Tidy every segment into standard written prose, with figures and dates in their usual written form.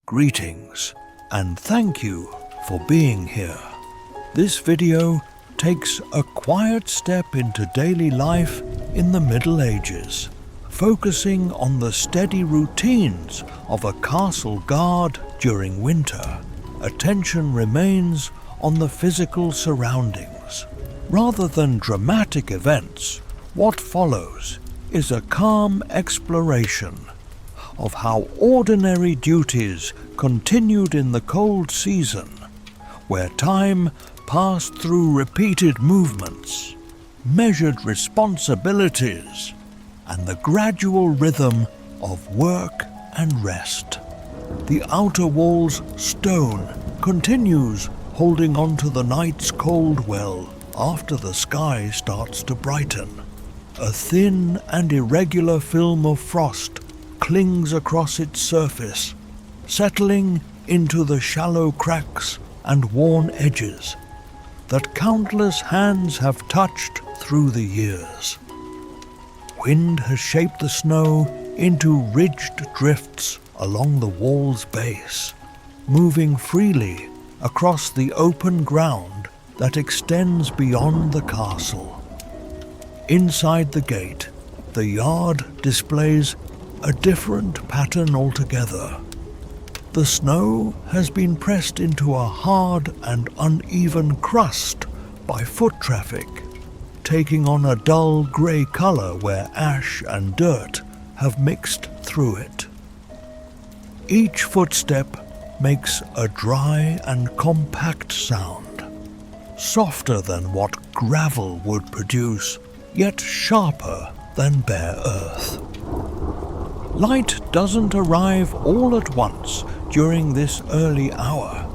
Greetings, and thank you for being here. This video takes a quiet step into daily life in the Middle Ages, focusing on the steady routines of a castle guard during winter. Attention remains on the physical surroundings. Rather than dramatic events, what follows is a calm exploration of how ordinary duties continued in the cold season, where time passed through repeated movements, measured responsibilities, and the gradual rhythm of work and rest. The outer wall's stone continues holding on to the night's cold well after the sky starts to brighten. A thin and irregular film of frost clings across its surface, settling into the shallow cracks and worn edges that countless hands have touched through the years. Wind has shaped the snow into ridged drifts along the wall's base, moving freely across the open ground that extends beyond the castle. Inside the gate, the yard displays a different pattern altogether. The snow has been pressed into a hard and uneven crust by foot traffic, taking on a dull grey colour where ash and dirt have mixed through it. Each footstep makes a dry and compact sound, softer than what gravel would produce, yet sharper than bare earth. Light doesn't arrive all at once during this early hour.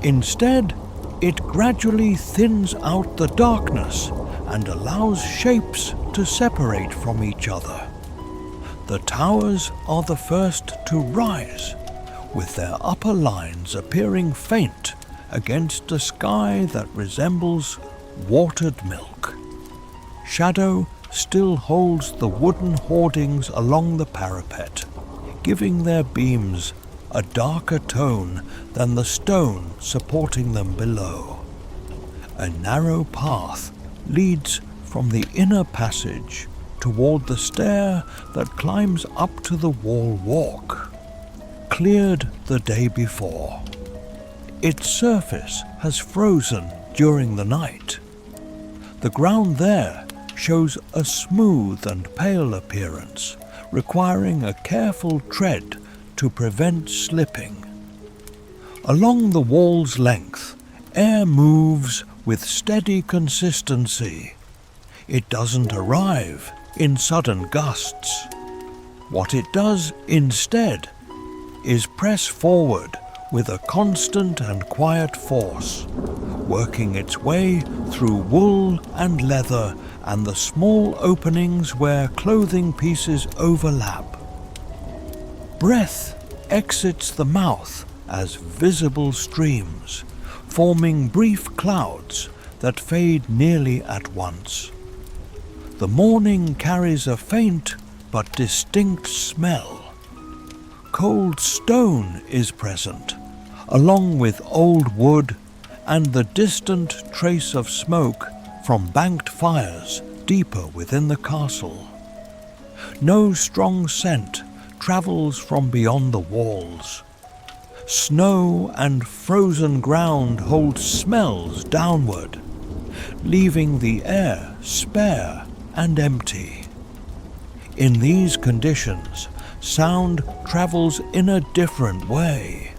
Instead, it gradually thins out the darkness and allows shapes to separate from each other. The towers are the first to rise, with their upper lines appearing faint against a sky that resembles watered milk. Shadow still holds the wooden hoardings along the parapet, giving their beams a darker tone than the stone supporting them below. A narrow path leads from the inner passage toward the stair that climbs up to the wall walk, cleared the day before. Its surface has frozen during the night. The ground there shows a smooth and pale appearance, requiring a careful tread to prevent slipping. Along the wall's length, air moves with steady consistency. It doesn't arrive in sudden gusts. What it does instead is press forward with a constant and quiet force, working its way through wool and leather and the small openings where clothing pieces overlap. Breath exits the mouth as visible streams, forming brief clouds that fade nearly at once. The morning carries a faint but distinct smell. Cold stone is present, along with old wood and the distant trace of smoke from banked fires deeper within the castle. No strong scent travels from beyond the walls. Snow and frozen ground hold smells downward, leaving the air spare and empty. In these conditions, sound travels in a different way.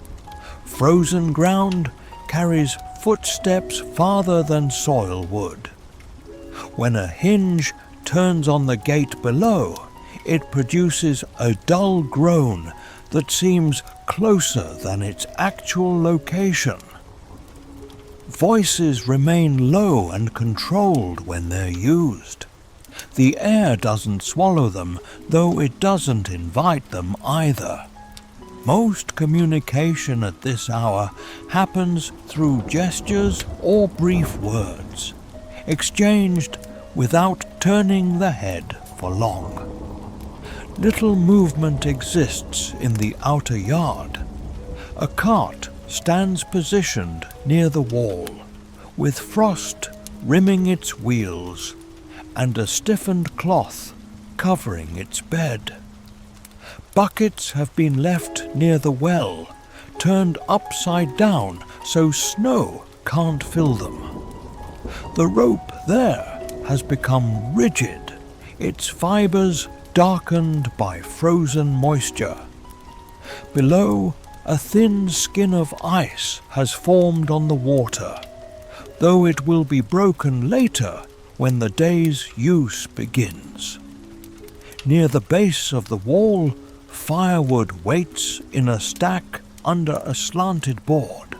Frozen ground carries footsteps farther than soil would. When a hinge turns on the gate below, it produces a dull groan that seems closer than its actual location. Voices remain low and controlled when they're used. The air doesn't swallow them, though it doesn't invite them either. Most communication at this hour happens through gestures or brief words, exchanged without turning the head for long. Little movement exists in the outer yard. A cart stands positioned near the wall, with frost rimming its wheels and a stiffened cloth covering its bed. Buckets have been left near the well, turned upside down so snow can't fill them. The rope there has become rigid, its fibres darkened by frozen moisture. Below, a thin skin of ice has formed on the water, though it will be broken later when the day's use begins. Near the base of the wall, firewood waits in a stack under a slanted board.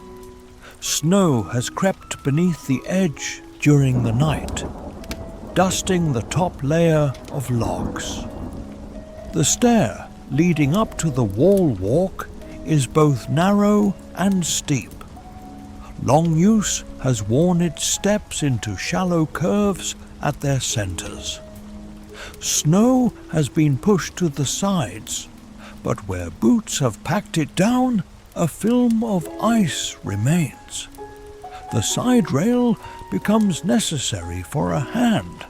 Snow has crept beneath the edge during the night, dusting the top layer of logs. The stair leading up to the wall walk is both narrow and steep. Long use has worn its steps into shallow curves at their centres. Snow has been pushed to the sides, but where boots have packed it down, a film of ice remains. The side rail becomes necessary for a hand,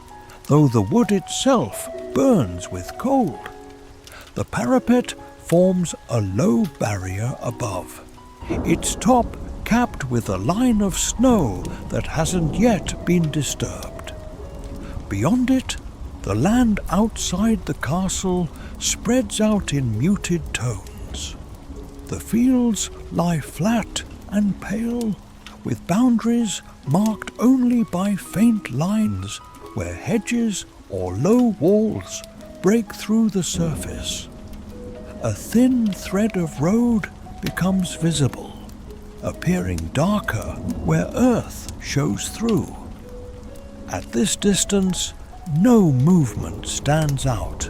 though the wood itself burns with cold. The parapet forms a low barrier above, its top capped with a line of snow that hasn't yet been disturbed. Beyond it, the land outside the castle spreads out in muted tones. The fields lie flat and pale, with boundaries marked only by faint lines where hedges or low walls break through the surface. A thin thread of road becomes visible, appearing darker where earth shows through. At this distance, no movement stands out.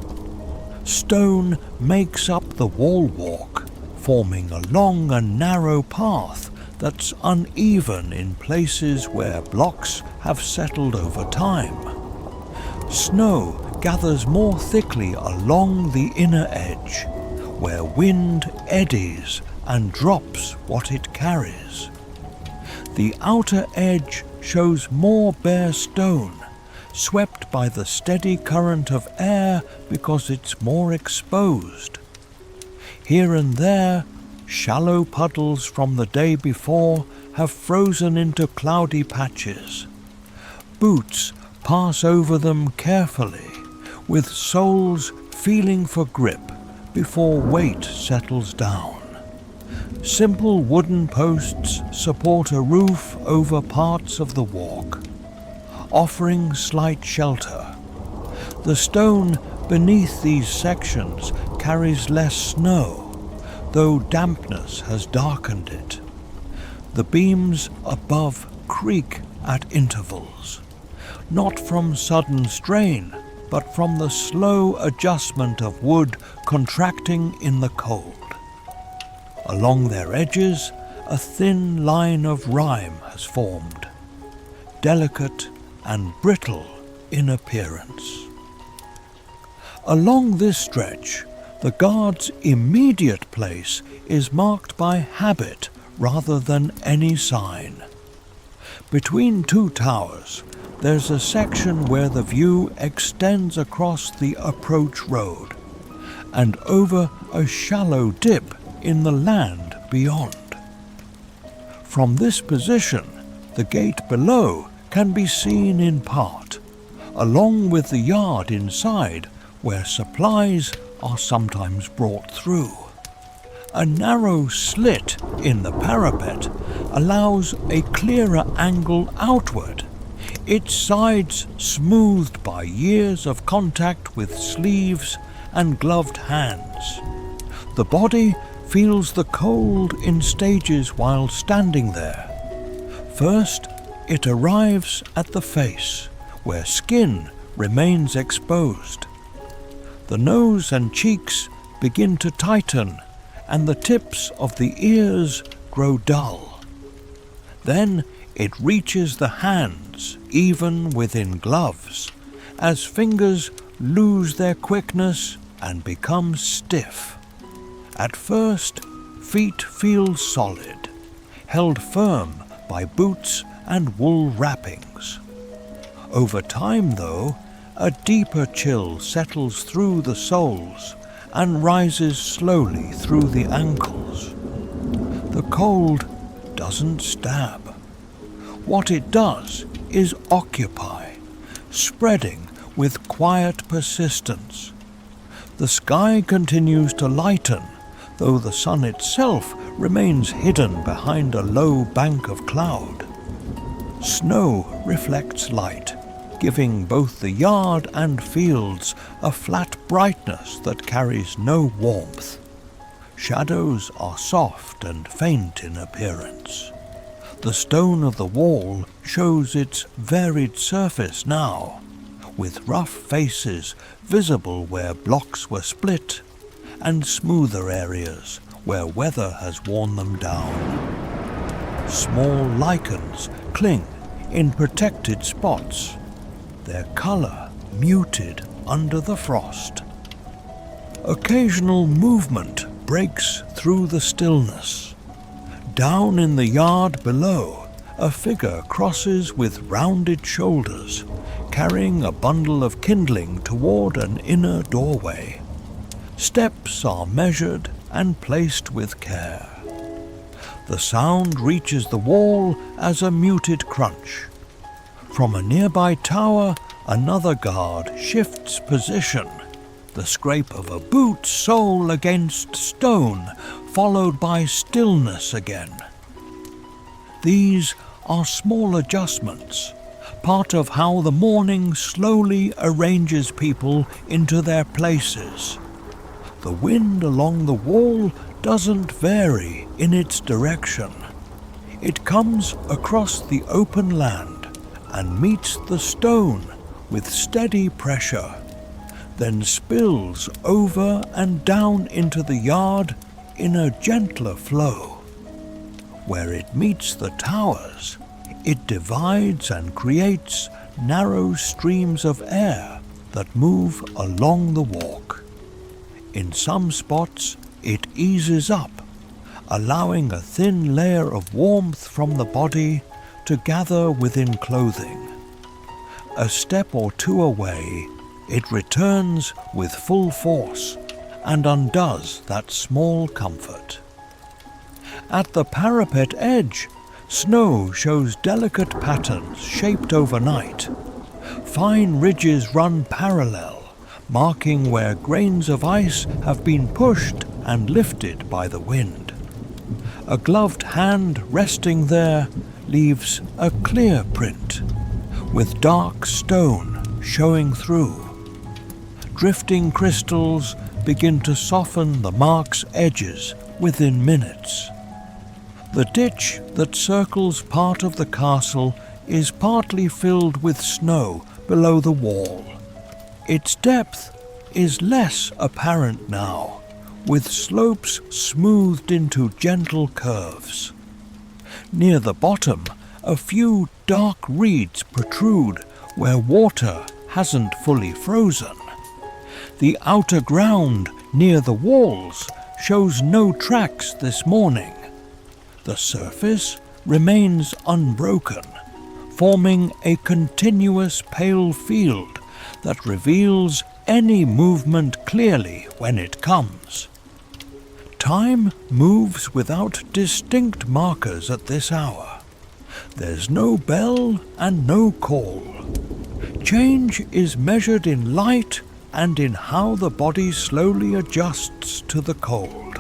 Stone makes up the wall walk, forming a long and narrow path that's uneven in places where blocks have settled over time. Snow gathers more thickly along the inner edge, where wind eddies and drops what it carries. The outer edge shows more bare stone, swept by the steady current of air because it's more exposed. Here and there, shallow puddles from the day before have frozen into cloudy patches. Boots pass over them carefully, with soles feeling for grip before weight settles down. Simple wooden posts support a roof over parts of the walk, offering slight shelter. The stone beneath these sections carries less snow, though dampness has darkened it. The beams above creak at intervals, not from sudden strain, but from the slow adjustment of wood contracting in the cold. Along their edges, a thin line of rime has formed, delicate and brittle in appearance. Along this stretch, the guard's immediate place is marked by habit rather than any sign. Between two towers, there's a section where the view extends across the approach road and over a shallow dip in the land beyond. From this position, the gate below can be seen in part, along with the yard inside where supplies are sometimes brought through. A narrow slit in the parapet allows a clearer angle outward, its sides smoothed by years of contact with sleeves and gloved hands. The body feels the cold in stages while standing there. First, it arrives at the face, where skin remains exposed. The nose and cheeks begin to tighten, and the tips of the ears grow dull. Then it reaches the hands, even within gloves, as fingers lose their quickness and become stiff. At first, feet feel solid, held firm by boots and wool wrappings. Over time, though, a deeper chill settles through the soles and rises slowly through the ankles. The cold doesn't stab. What it does is occupy, spreading with quiet persistence. The sky continues to lighten, though the sun itself remains hidden behind a low bank of cloud. Snow reflects light, giving both the yard and fields a flat brightness that carries no warmth. Shadows are soft and faint in appearance. The stone of the wall shows its varied surface now, with rough faces visible where blocks were split, and smoother areas where weather has worn them down. Small lichens cling in protected spots, their color muted under the frost. Occasional movement breaks through the stillness. Down in the yard below, a figure crosses with rounded shoulders, carrying a bundle of kindling toward an inner doorway. Steps are measured and placed with care. The sound reaches the wall as a muted crunch. From a nearby tower, another guard shifts position, the scrape of a boot's sole against stone, followed by stillness again. These are small adjustments, part of how the morning slowly arranges people into their places. The wind along the wall doesn't vary in its direction. It comes across the open land and meets the stone with steady pressure, then spills over and down into the yard in a gentler flow. Where it meets the towers, it divides and creates narrow streams of air that move along the walk. In some spots, it eases up, allowing a thin layer of warmth from the body to gather within clothing. A step or two away, it returns with full force and undoes that small comfort. At the parapet edge, snow shows delicate patterns shaped overnight. Fine ridges run parallel, marking where grains of ice have been pushed and lifted by the wind. A gloved hand resting there leaves a clear print, with dark stone showing through. Drifting crystals begin to soften the mark's edges within minutes. The ditch that circles part of the castle is partly filled with snow below the wall. Its depth is less apparent now, with slopes smoothed into gentle curves. Near the bottom, a few dark reeds protrude where water hasn't fully frozen. The outer ground near the walls shows no tracks this morning. The surface remains unbroken, forming a continuous pale field that reveals any movement clearly when it comes. Time moves without distinct markers at this hour. There's no bell and no call. Change is measured in light and in how the body slowly adjusts to the cold.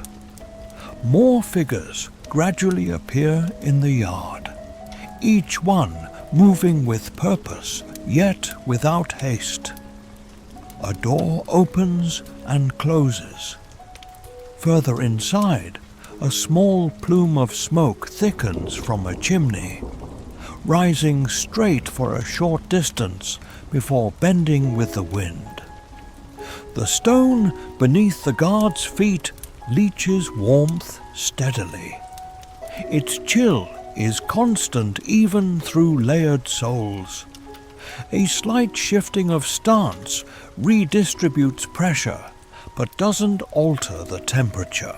More figures gradually appear in the yard, each one moving with purpose, yet without haste. A door opens and closes. Further inside, a small plume of smoke thickens from a chimney, rising straight for a short distance before bending with the wind. The stone beneath the guard's feet leaches warmth steadily. Its chill is constant even through layered soles. A slight shifting of stance redistributes pressure, but doesn't alter the temperature.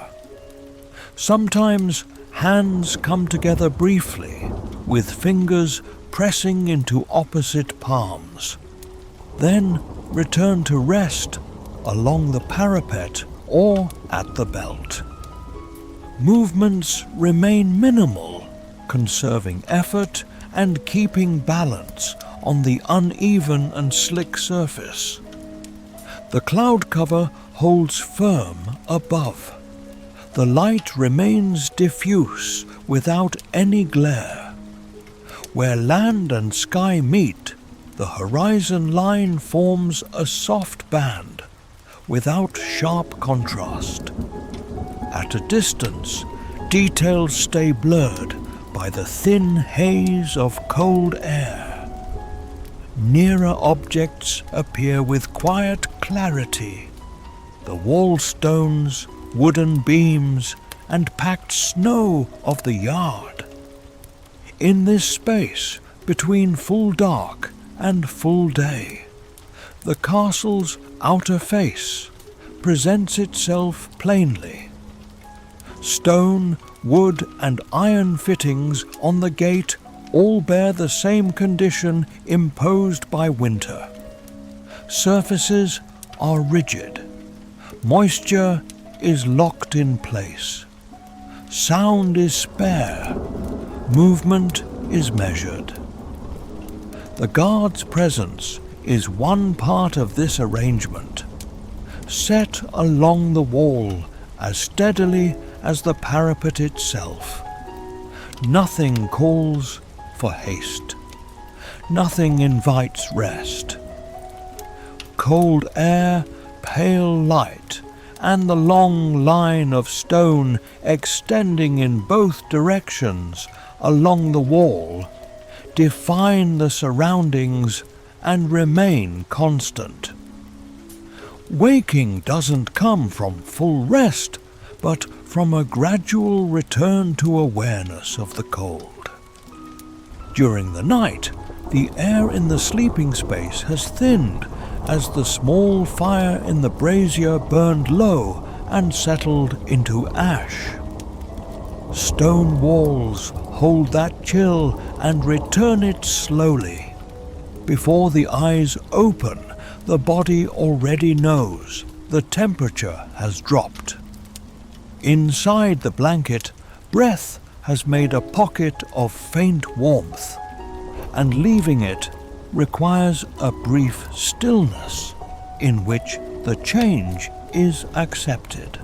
Sometimes hands come together briefly, with fingers pressing into opposite palms. Then return to rest along the parapet or at the belt. Movements remain minimal, conserving effort and keeping balance on the uneven and slick surface. The cloud cover holds firm above. The light remains diffuse without any glare. Where land and sky meet, the horizon line forms a soft band without sharp contrast. At a distance, details stay blurred by the thin haze of cold air. Nearer objects appear with quiet clarity. The wall stones, wooden beams, and packed snow of the yard. In this space between full dark and full day, the castle's outer face presents itself plainly. Stone, wood, and iron fittings on the gate all bear the same condition imposed by winter. Surfaces are rigid. Moisture is locked in place. Sound is spare. Movement is measured. The guard's presence is one part of this arrangement, set along the wall as steadily as the parapet itself. Nothing calls for haste. Nothing invites rest. Cold air, pale light, and the long line of stone extending in both directions along the wall define the surroundings and remain constant. Waking doesn't come from full rest, but from a gradual return to awareness of the cold. During the night, the air in the sleeping space has thinned as the small fire in the brazier burned low and settled into ash. Stone walls hold that chill and return it slowly. Before the eyes open, the body already knows the temperature has dropped. Inside the blanket, breath has made a pocket of faint warmth, and leaving it requires a brief stillness in which the change is accepted.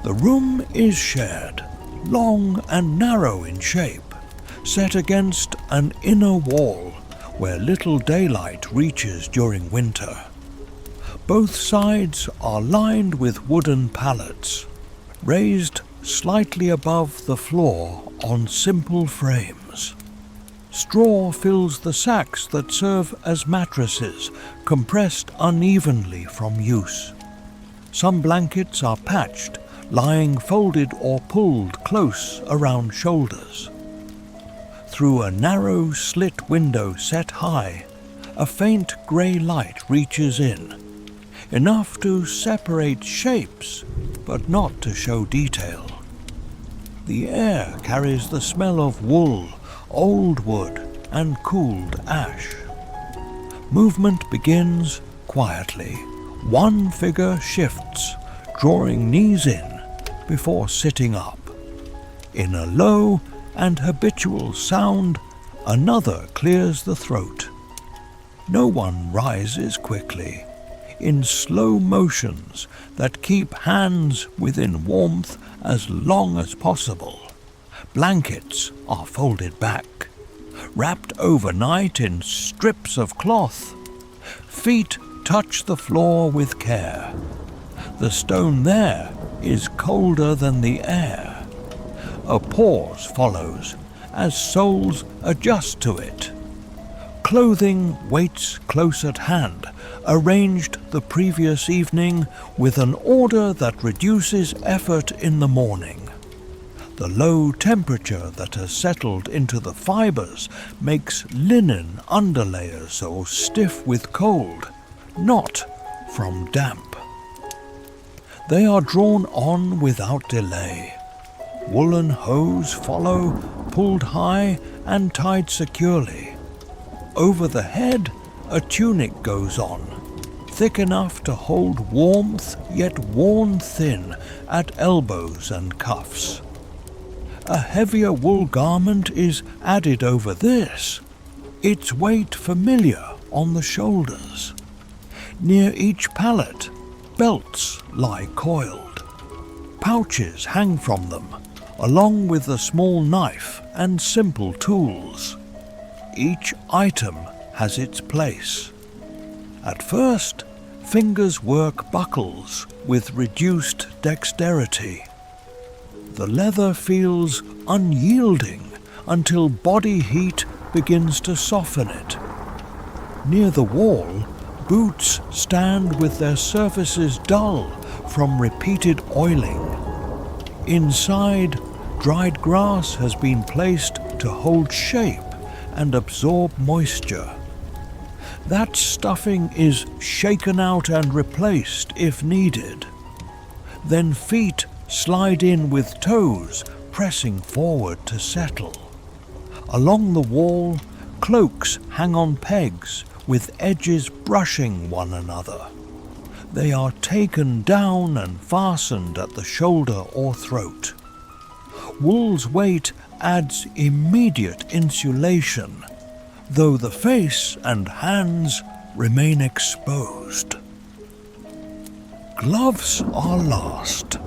The room is shared, long and narrow in shape, set against an inner wall where little daylight reaches during winter. Both sides are lined with wooden pallets, raised slightly above the floor on simple frames. Straw fills the sacks that serve as mattresses, compressed unevenly from use. Some blankets are patched, lying folded or pulled close around shoulders. Through a narrow slit window set high, a faint grey light reaches in, enough to separate shapes, but not to show detail. The air carries the smell of wool, old wood, and cooled ash. Movement begins quietly. One figure shifts, drawing knees in before sitting up. In a low and habitual sound, another clears the throat. No one rises quickly. In slow motions that keep hands within warmth as long as possible, blankets are folded back, wrapped overnight in strips of cloth. Feet touch the floor with care. The stone there is colder than the air. A pause follows as souls adjust to it. Clothing waits close at hand, arranged the previous evening with an order that reduces effort in the morning. The low temperature that has settled into the fibers makes linen underlayers so stiff with cold, not from damp. They are drawn on without delay. Woolen hose follow, pulled high and tied securely. Over the head, a tunic goes on, thick enough to hold warmth yet worn thin at elbows and cuffs. A heavier wool garment is added over this, its weight familiar on the shoulders. Near each pallet, belts lie coiled. Pouches hang from them, along with a small knife and simple tools. Each item has its place. At first, fingers work buckles with reduced dexterity. The leather feels unyielding until body heat begins to soften it. Near the wall, boots stand with their surfaces dull from repeated oiling. Inside, dried grass has been placed to hold shape and absorb moisture. That stuffing is shaken out and replaced if needed. Then feet slide in with toes pressing forward to settle. Along the wall, cloaks hang on pegs with edges brushing one another. They are taken down and fastened at the shoulder or throat. Wool's weight adds immediate insulation, though the face and hands remain exposed. Gloves are last,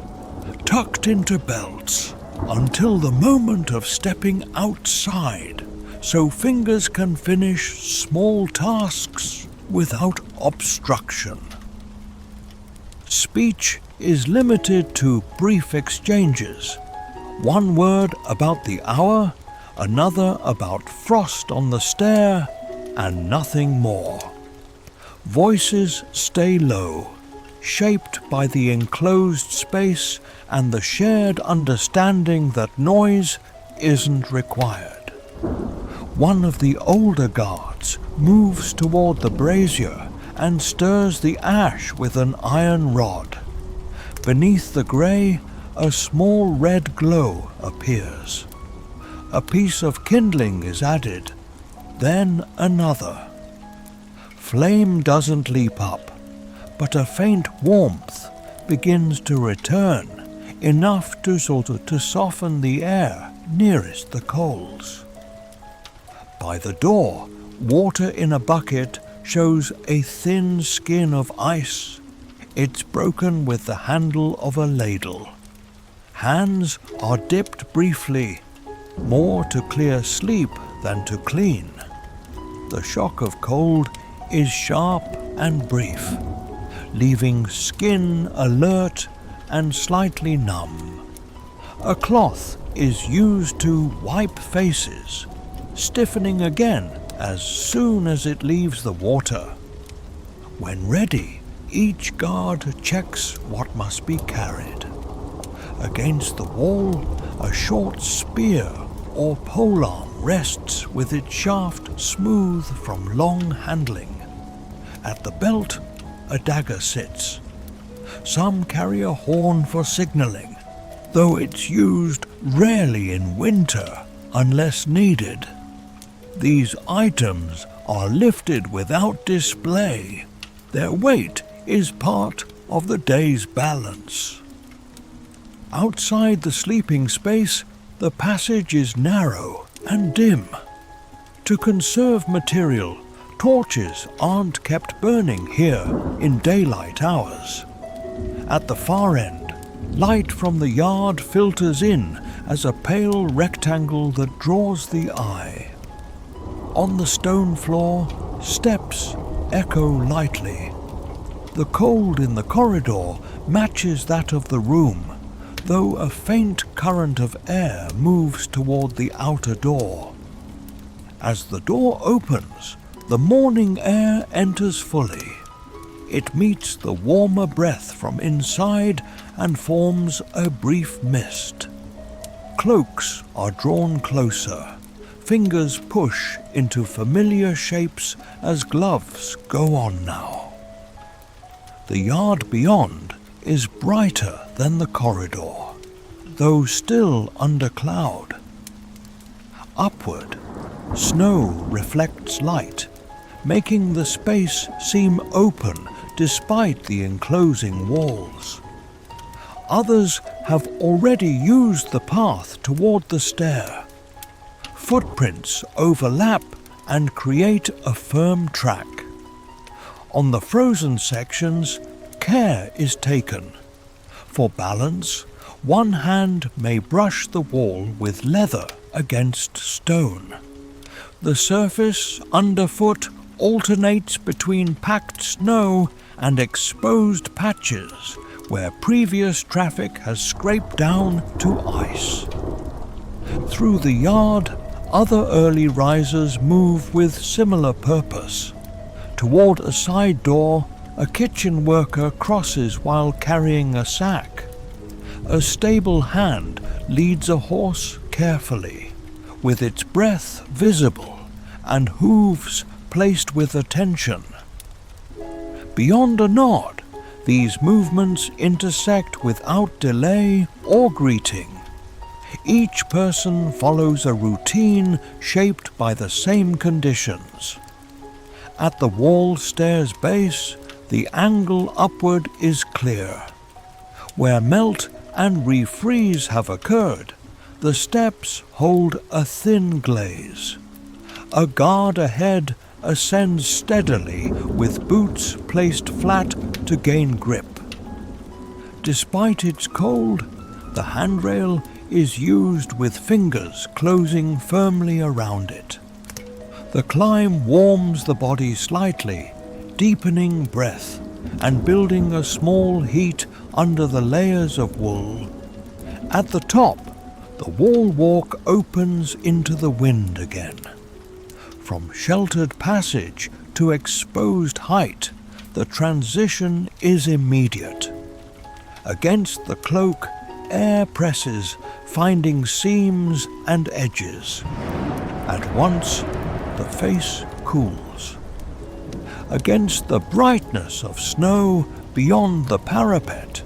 tucked into belts until the moment of stepping outside, so fingers can finish small tasks without obstruction. Speech is limited to brief exchanges. One word about the hour, another about frost on the stair, and nothing more. Voices stay low, shaped by the enclosed space and the shared understanding that noise isn't required. One of the older guards moves toward the brazier and stirs the ash with an iron rod. Beneath the grey, a small red glow appears. A piece of kindling is added, then another. Flame doesn't leap up, but a faint warmth begins to return, enough to soften the air nearest the coals. By the door, water in a bucket shows a thin skin of ice. It's broken with the handle of a ladle. Hands are dipped briefly, more to clear sleep than to clean. The shock of cold is sharp and brief, leaving skin alert and slightly numb. A cloth is used to wipe faces, stiffening again as soon as it leaves the water. When ready, each guard checks what must be carried. Against the wall, a short spear or polearm rests with its shaft smooth from long handling. At the belt, a dagger sits. Some carry a horn for signaling, though it's used rarely in winter unless needed. These items are lifted without display. Their weight is part of the day's balance. Outside the sleeping space, the passage is narrow and dim. To conserve material, torches aren't kept burning here in daylight hours. At the far end, light from the yard filters in as a pale rectangle that draws the eye. On the stone floor, steps echo lightly. The cold in the corridor matches that of the room, though a faint current of air moves toward the outer door. As the door opens, the morning air enters fully. It meets the warmer breath from inside and forms a brief mist. Cloaks are drawn closer. Fingers push into familiar shapes as gloves go on now. The yard beyond is brighter than the corridor. though still under cloud. Upward, snow reflects light, making the space seem open despite the enclosing walls. Others have already used the path toward the stair. Footprints overlap and create a firm track. On the frozen sections, care is taken. For balance, one hand may brush the wall with leather against stone. The surface underfoot alternates between packed snow and exposed patches where previous traffic has scraped down to ice. Through the yard, other early risers move with similar purpose. Toward a side door, a kitchen worker crosses while carrying a sack. A stable hand leads a horse carefully, with its breath visible and hooves placed with attention. Beyond a nod, these movements intersect without delay or greeting. Each person follows a routine shaped by the same conditions. At the wall stair's base, the angle upward is clear. Where melt and refreeze have occurred, the steps hold a thin glaze. A guard ahead ascends steadily with boots placed flat to gain grip. Despite its cold, the handrail is used with fingers closing firmly around it. The climb warms the body slightly, deepening breath and building a small heat under the layers of wool. At the top, the wall walk opens into the wind again. From sheltered passage to exposed height, the transition is immediate. Against the cloak, air presses, finding seams and edges. At once, the face cools. Against the brightness of snow beyond the parapet,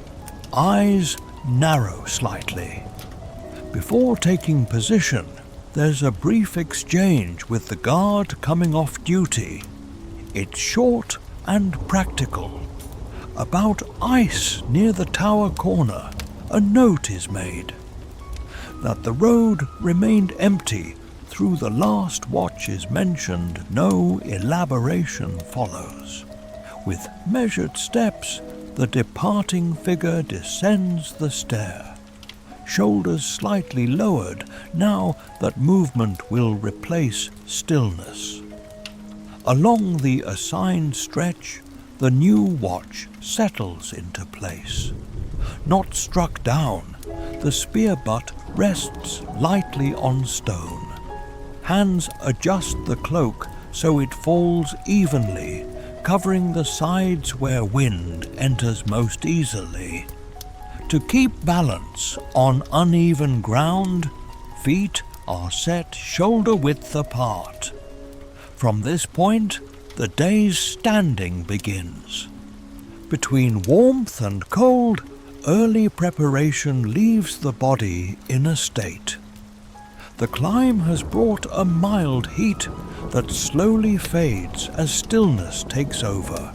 eyes narrow slightly. Before taking position, there's a brief exchange with the guard coming off duty. It's short and practical. About ice near the tower corner, a note is made. That the road remained empty through the last watch is mentioned, no elaboration follows. With measured steps, the departing figure descends the stair. Shoulders slightly lowered now that movement will replace stillness. Along the assigned stretch, the new watch settles into place. Not struck down, the spear butt rests lightly on stone. Hands adjust the cloak so it falls evenly, covering the sides where wind enters most easily. To keep balance on uneven ground, feet are set shoulder-width apart. From this point, the day's standing begins. Between warmth and cold, early preparation leaves the body in a state. The climb has brought a mild heat that slowly fades as stillness takes over.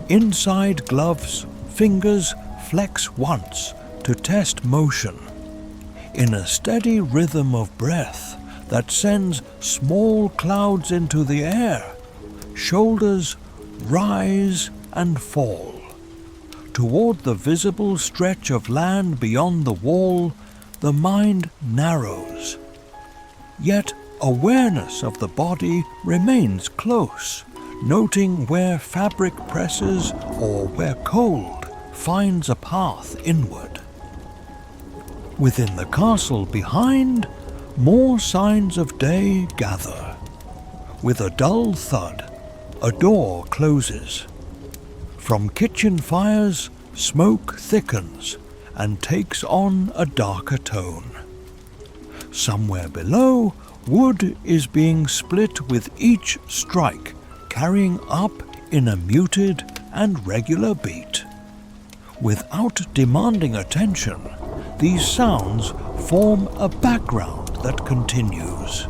Inside gloves, fingers flex once to test motion. In a steady rhythm of breath that sends small clouds into the air, shoulders rise and fall. Toward the visible stretch of land beyond the wall, the mind narrows. Yet awareness of the body remains close, noting where fabric presses or where cold finds a path inward. Within the castle behind, more signs of day gather. With a dull thud, a door closes. From kitchen fires, smoke thickens and takes on a darker tone. Somewhere below, wood is being split with each strike, carrying up in a muted and regular beat. Without demanding attention, these sounds form a background that continues.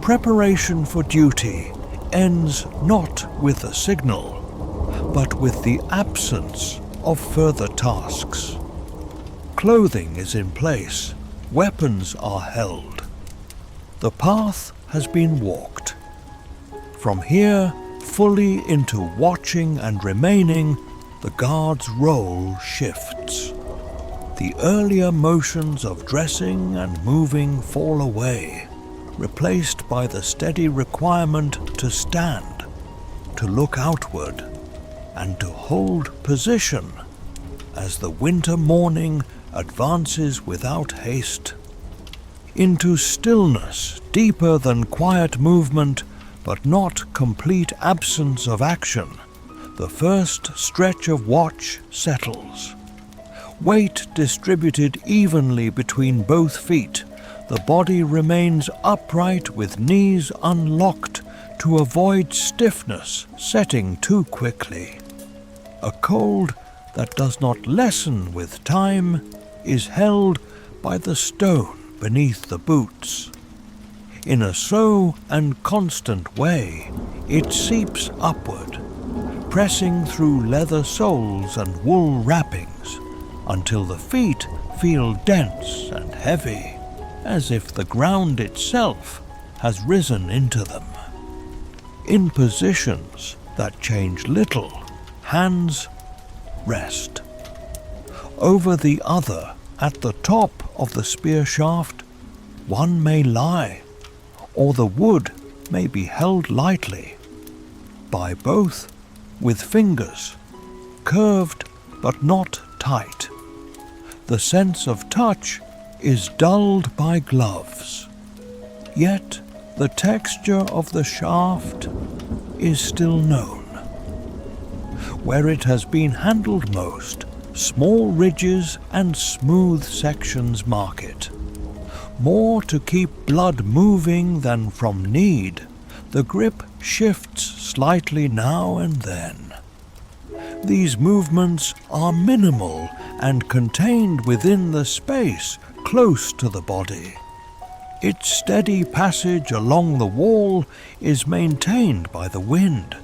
Preparation for duty ends not with a signal, but with the absence of further tasks. Clothing is in place, weapons are held. The path has been walked. From here, fully into watching and remaining, the guard's role shifts. The earlier motions of dressing and moving fall away, replaced by the steady requirement to stand, to look outward, and to hold position as the winter morning advances without haste. Into stillness deeper than quiet movement, but not complete absence of action, the first stretch of watch settles. Weight distributed evenly between both feet, the body remains upright with knees unlocked to avoid stiffness setting too quickly. A cold that does not lessen with time is held by the stone beneath the boots. In a slow and constant way, it seeps upward, pressing through leather soles and wool wrappings, until the feet feel dense and heavy, as if the ground itself has risen into them. In positions that change little, hands rest. Over the other, at the top of the spear shaft, one may lie, or the wood may be held lightly. By both, with fingers, curved but not tight. The sense of touch is dulled by gloves. Yet the texture of the shaft is still known. Where it has been handled most, small ridges and smooth sections mark it. More to keep blood moving than from need, the grip shifts slightly now and then. These movements are minimal and contained within the space close to the body. Its steady passage along the wall is maintained by the wind.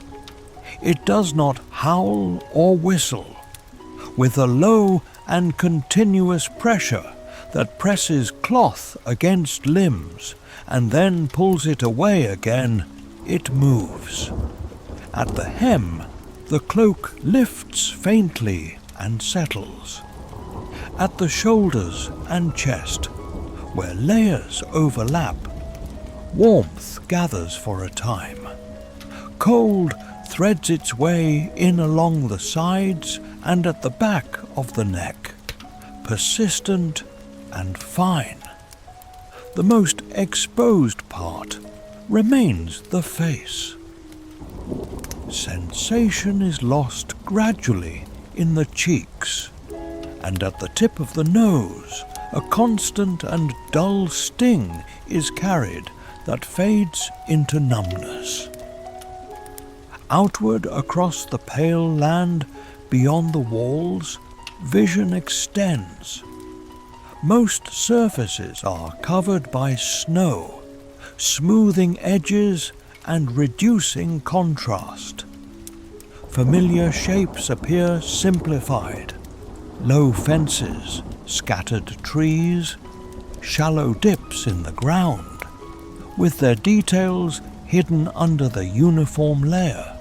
It does not howl or whistle. With a low and continuous pressure that presses cloth against limbs and then pulls it away again, it moves. At the hem, the cloak lifts faintly and settles. At the shoulders and chest, where layers overlap, warmth gathers for a time. Cold threads its way in along the sides and at the back of the neck, persistent and fine. The most exposed part remains the face. Sensation is lost gradually in the cheeks, and at the tip of the nose a constant and dull sting is carried that fades into numbness. Outward across the pale land beyond the walls, vision extends. Most surfaces are covered by snow, smoothing edges and reducing contrast. Familiar shapes appear simplified. Low fences, scattered trees, shallow dips in the ground, with their details hidden under the uniform layer.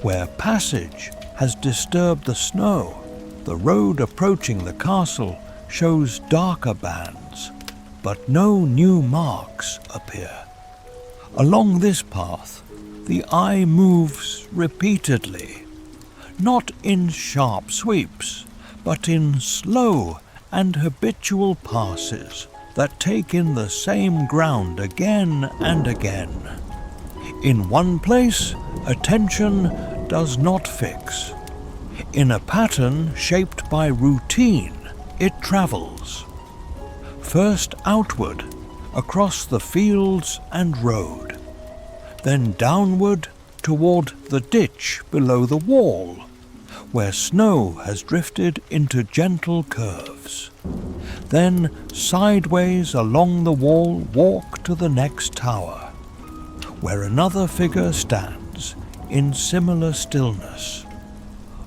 Where passage has disturbed the snow, the road approaching the castle shows darker bands, but no new marks appear. Along this path, the eye moves repeatedly, not in sharp sweeps, but in slow and habitual passes that take in the same ground again and again. In one place, attention does not fix. In a pattern shaped by routine, it travels. First outward, across the fields and road, then downward toward the ditch below the wall, where snow has drifted into gentle curves. Then sideways along the wall walk to the next tower, where another figure stands in similar stillness.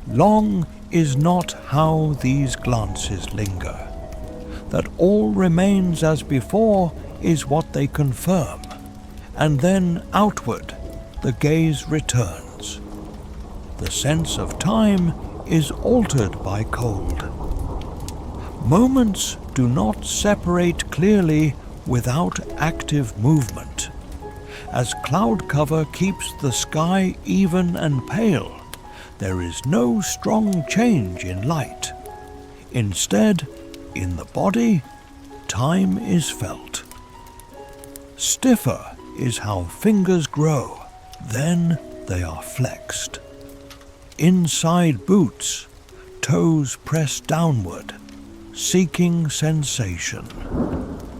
Long is not how these glances linger. That all remains as before is what they confirm, and then outward the gaze returns. The sense of time is altered by cold. Moments do not separate clearly without active movement. As cloud cover keeps the sky even and pale, there is no strong change in light. Instead, in the body, time is felt. Stiffer is how fingers grow, then they are flexed. Inside boots, toes press downward, seeking sensation.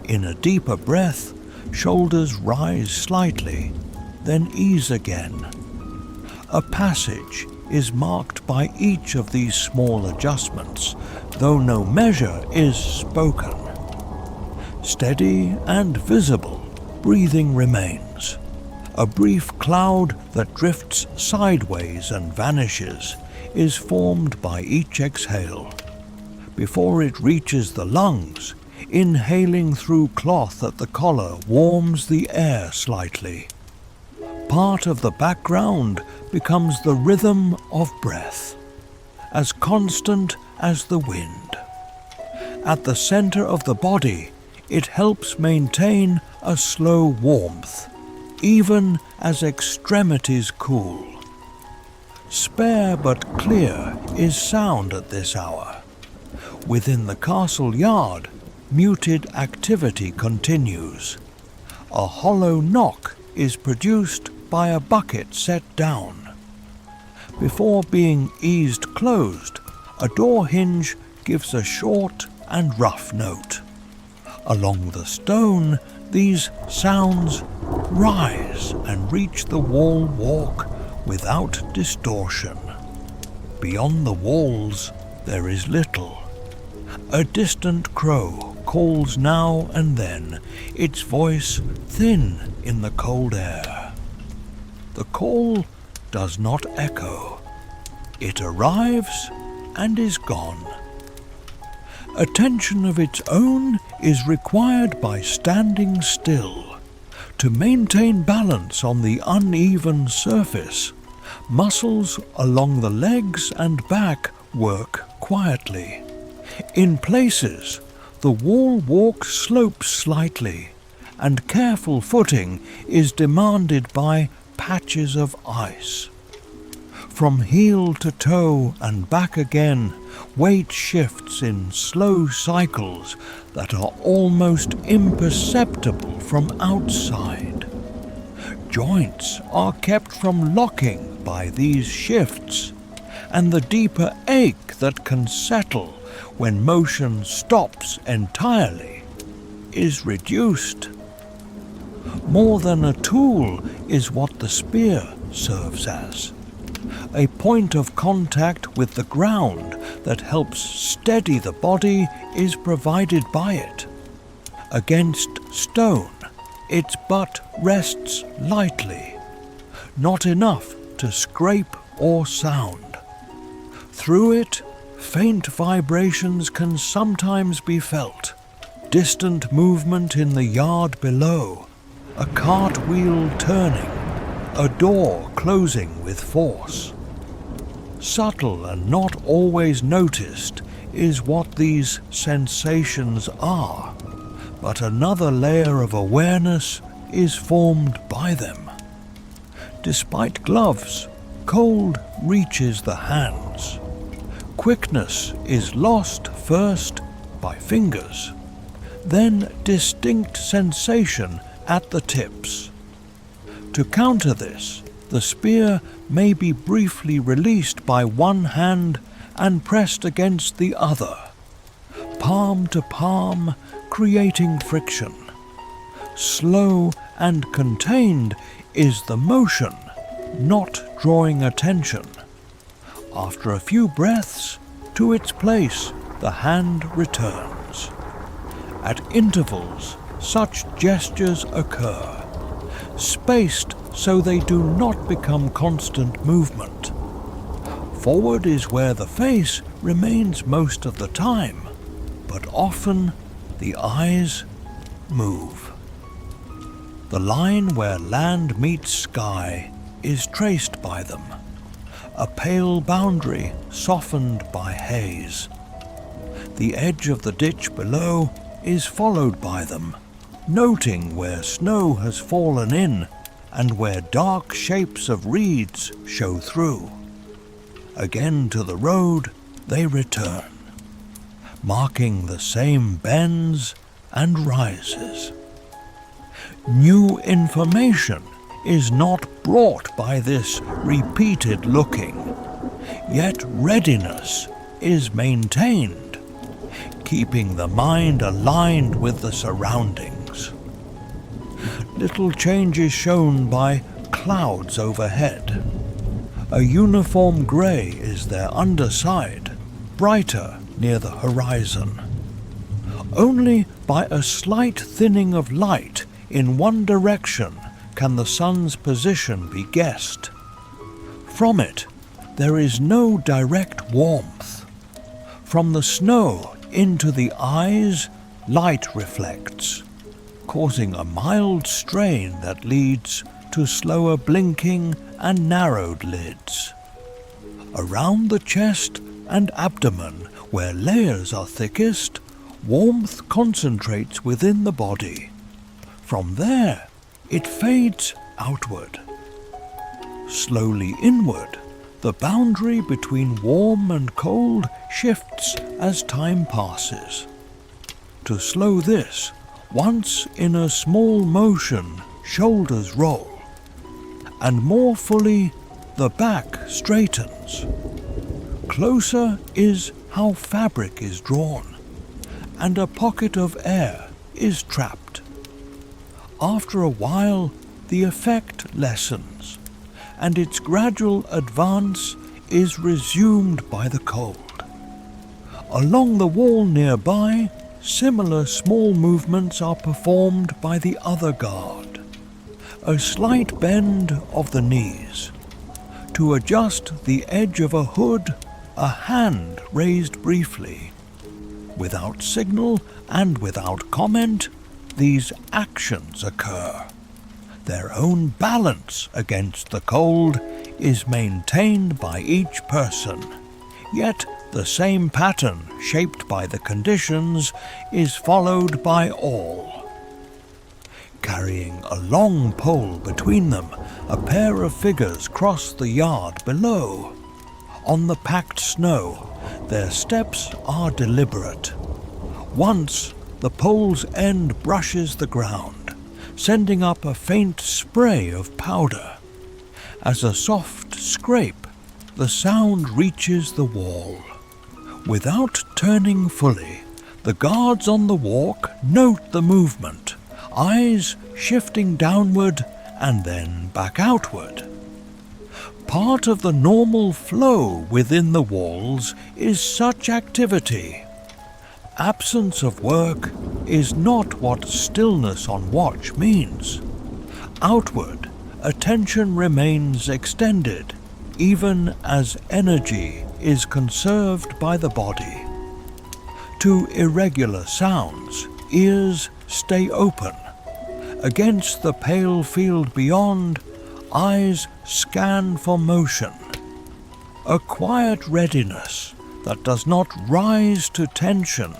In a deeper breath, shoulders rise slightly, then ease again. A passage is marked by each of these small adjustments, though no measure is spoken. Steady and visible, breathing remains. A brief cloud that drifts sideways and vanishes is formed by each exhale. Before it reaches the lungs, inhaling through cloth at the collar warms the air slightly. Part of the background becomes the rhythm of breath, as constant as the wind. At the center of the body, it helps maintain a slow warmth, even as extremities cool. Spare but clear is sound at this hour. Within the castle yard, muted activity continues. A hollow knock is produced by a bucket set down. Before being eased closed, a door hinge gives a short and rough note. Along the stone, these sounds rise and reach the wall walk without distortion. Beyond the walls, there is little. A distant crow calls now and then, its voice thin in the cold air. The call does not echo. It arrives and is gone. Attention of its own is required by standing still. To maintain balance on the uneven surface, muscles along the legs and back work quietly. In places, the wall walk slopes slightly, and careful footing is demanded by patches of ice. From heel to toe and back again, weight shifts in slow cycles that are almost imperceptible from outside. Joints are kept from locking by these shifts, and the deeper ache that can settle when motion stops entirely is reduced. More than a tool is what the spear serves as. A point of contact with the ground that helps steady the body is provided by it. Against stone, its butt rests lightly, not enough to scrape or sound. Through it, faint vibrations can sometimes be felt. Distant movement in the yard below, a cartwheel turning, a door closing with force. Subtle and not always noticed is what these sensations are, but another layer of awareness is formed by them. Despite gloves, cold reaches the hands. Quickness is lost first by fingers, then distinct sensation at the tips. To counter this, the spear may be briefly released by one hand and pressed against the other, palm to palm, creating friction. Slow and contained is the motion, not drawing attention. After a few breaths, to its place the hand returns. At intervals, such gestures occur, spaced so they do not become constant movement. Forward is where the face remains most of the time, but often the eyes move. The line where land meets sky is traced by them, a pale boundary softened by haze. The edge of the ditch below is followed by them, noting where snow has fallen in and where dark shapes of reeds show through. Again to the road they return, marking the same bends and rises. New information is not brought by this repeated looking, yet readiness is maintained, keeping the mind aligned with the surroundings. Little changes shown by clouds overhead. A uniform grey is their underside, brighter near the horizon. Only by a slight thinning of light in one direction can the sun's position be guessed. From it, there is no direct warmth. From the snow into the eyes, light reflects, causing a mild strain that leads to slower blinking and narrowed lids. Around the chest and abdomen, where layers are thickest, warmth concentrates within the body. From there, it fades outward. Slowly inward, the boundary between warm and cold shifts as time passes. To slow this, once in a small motion, shoulders roll, and more fully, the back straightens. Closer is how fabric is drawn, and a pocket of air is trapped. After a while, the effect lessens, and its gradual advance is resumed by the cold. Along the wall nearby, similar small movements are performed by the other guard. A slight bend of the knees. To adjust the edge of a hood, a hand raised briefly. Without signal and without comment, these actions occur. Their own balance against the cold is maintained by each person, yet the same pattern shaped by the conditions is followed by all. Carrying a long pole between them, a pair of figures cross the yard below. On the packed snow, their steps are deliberate. Once, the pole's end brushes the ground, sending up a faint spray of powder. As a soft scrape, the sound reaches the wall. Without turning fully, the guards on the walk note the movement, eyes shifting downward and then back outward. Part of the normal flow within the walls is such activity. Absence of work is not what stillness on watch means. Outward, attention remains extended, even as energy is conserved by the body. To irregular sounds, ears stay open. Against the pale field beyond, eyes scan for motion. A quiet readiness that does not rise to tension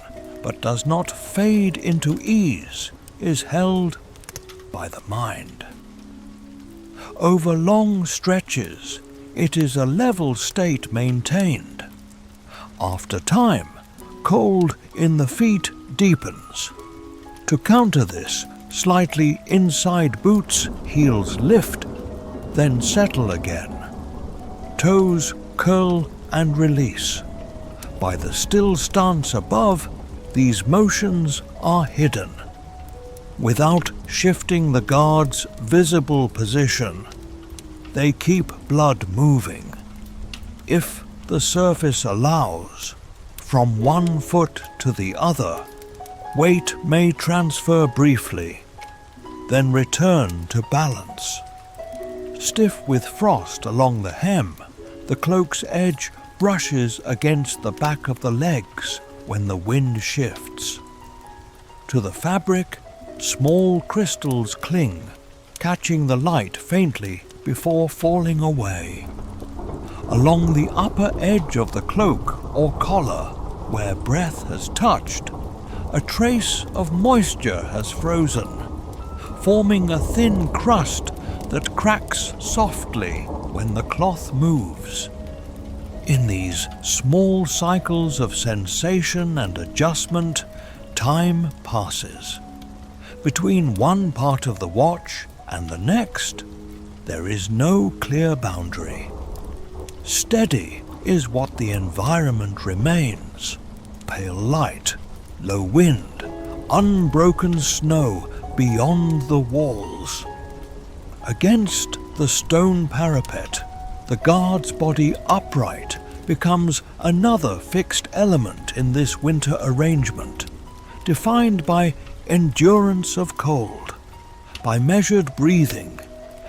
but does not fade into ease is held by the mind. Over long stretches, it is a level state maintained. After time, cold in the feet deepens. To counter this, slightly inside boots, heels lift, then settle again. Toes curl and release. By the still stance above, these motions are hidden. Without shifting the guard's visible position, they keep blood moving. If the surface allows, from one foot to the other, weight may transfer briefly, then return to balance. Stiff with frost along the hem, the cloak's edge brushes against the back of the legs when the wind shifts. To the fabric, small crystals cling, catching the light faintly before falling away. Along the upper edge of the cloak or collar, where breath has touched, a trace of moisture has frozen, forming a thin crust that cracks softly when the cloth moves. In these small cycles of sensation and adjustment, time passes. Between one part of the watch and the next, there is no clear boundary. Steady is what the environment remains. Pale light, low wind, unbroken snow beyond the walls. Against the stone parapet, the guard's body upright becomes another fixed element in this winter arrangement, defined by endurance of cold, by measured breathing,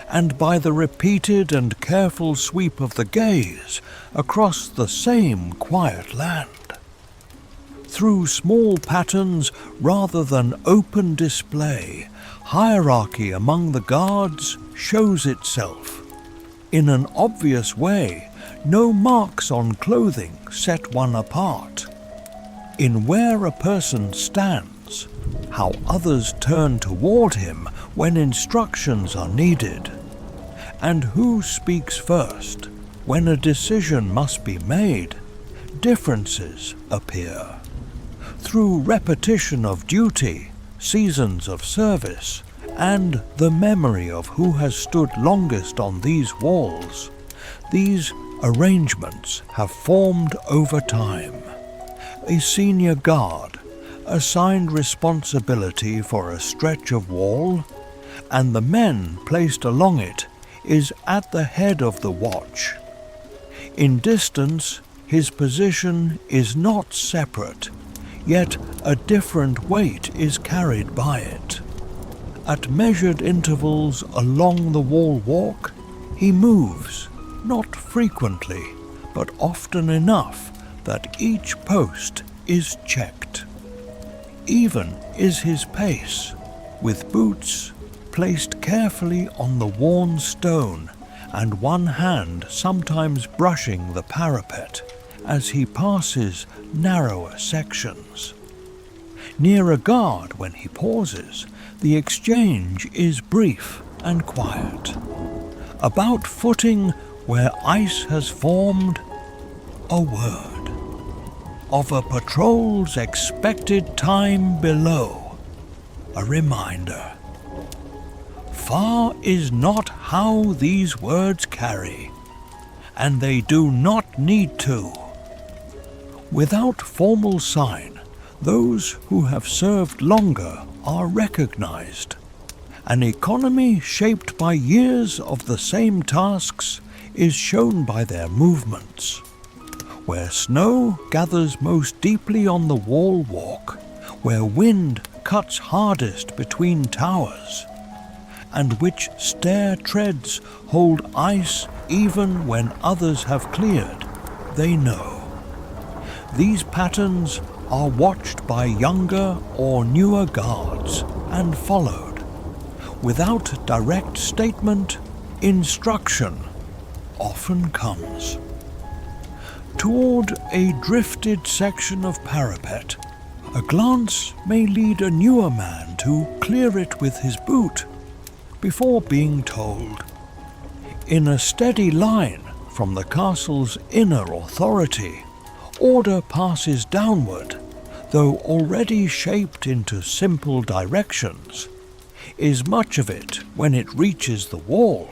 and by the repeated and careful sweep of the gaze across the same quiet land. Through small patterns rather than open display, hierarchy among the guards shows itself. In an obvious way, no marks on clothing set one apart. In where a person stands, how others turn toward him when instructions are needed, and who speaks first when a decision must be made, differences appear. Through repetition of duty, seasons of service, and the memory of who has stood longest on these walls, these arrangements have formed over time. A senior guard assigned responsibility for a stretch of wall, and the men placed along it is at the head of the watch. In distance, his position is not separate, yet a different weight is carried by it. At measured intervals along the wall walk, he moves, not frequently, but often enough that each post is checked. Even is his pace, with boots placed carefully on the worn stone and one hand sometimes brushing the parapet as he passes narrower sections. Near a guard, when he pauses, the exchange is brief and quiet. About footing where ice has formed, a word. Of a patrol's expected time below, a reminder. Far is not how these words carry, and they do not need to. Without formal sign, those who have served longer are recognized. An economy shaped by years of the same tasks is shown by their movements. Where snow gathers most deeply on the wall walk, where wind cuts hardest between towers, and which stair treads hold ice even when others have cleared, they know. These patterns are watched by younger or newer guards and followed. Without direct statement, instruction often comes. Toward a drifted section of parapet, a glance may lead a newer man to clear it with his boot before being told. In a steady line from the castle's inner authority, order passes downward, though already shaped into simple directions, is much of it when it reaches the wall.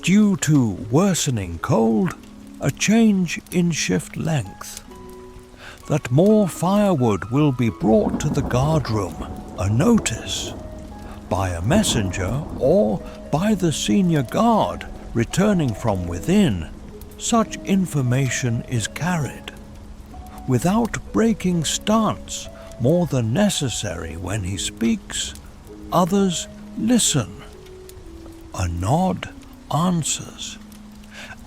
Due to worsening cold, a change in shift length. That more firewood will be brought to the guardroom, a notice, by a messenger or by the senior guard returning from within, such information is carried, without breaking stance more than necessary when he speaks, others listen. A nod answers,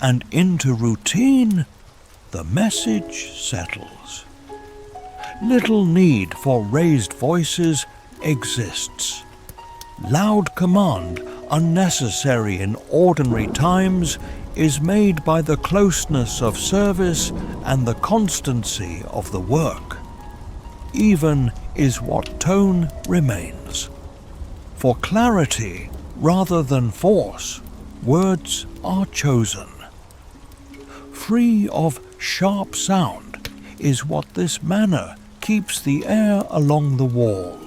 and into routine the message settles. Little need for raised voices exists. Loud command, unnecessary in ordinary times, is made by the closeness of service and the constancy of the work. Even is what tone remains. For clarity rather than force, words are chosen. Free of sharp sound is what this manner keeps the air along the wall,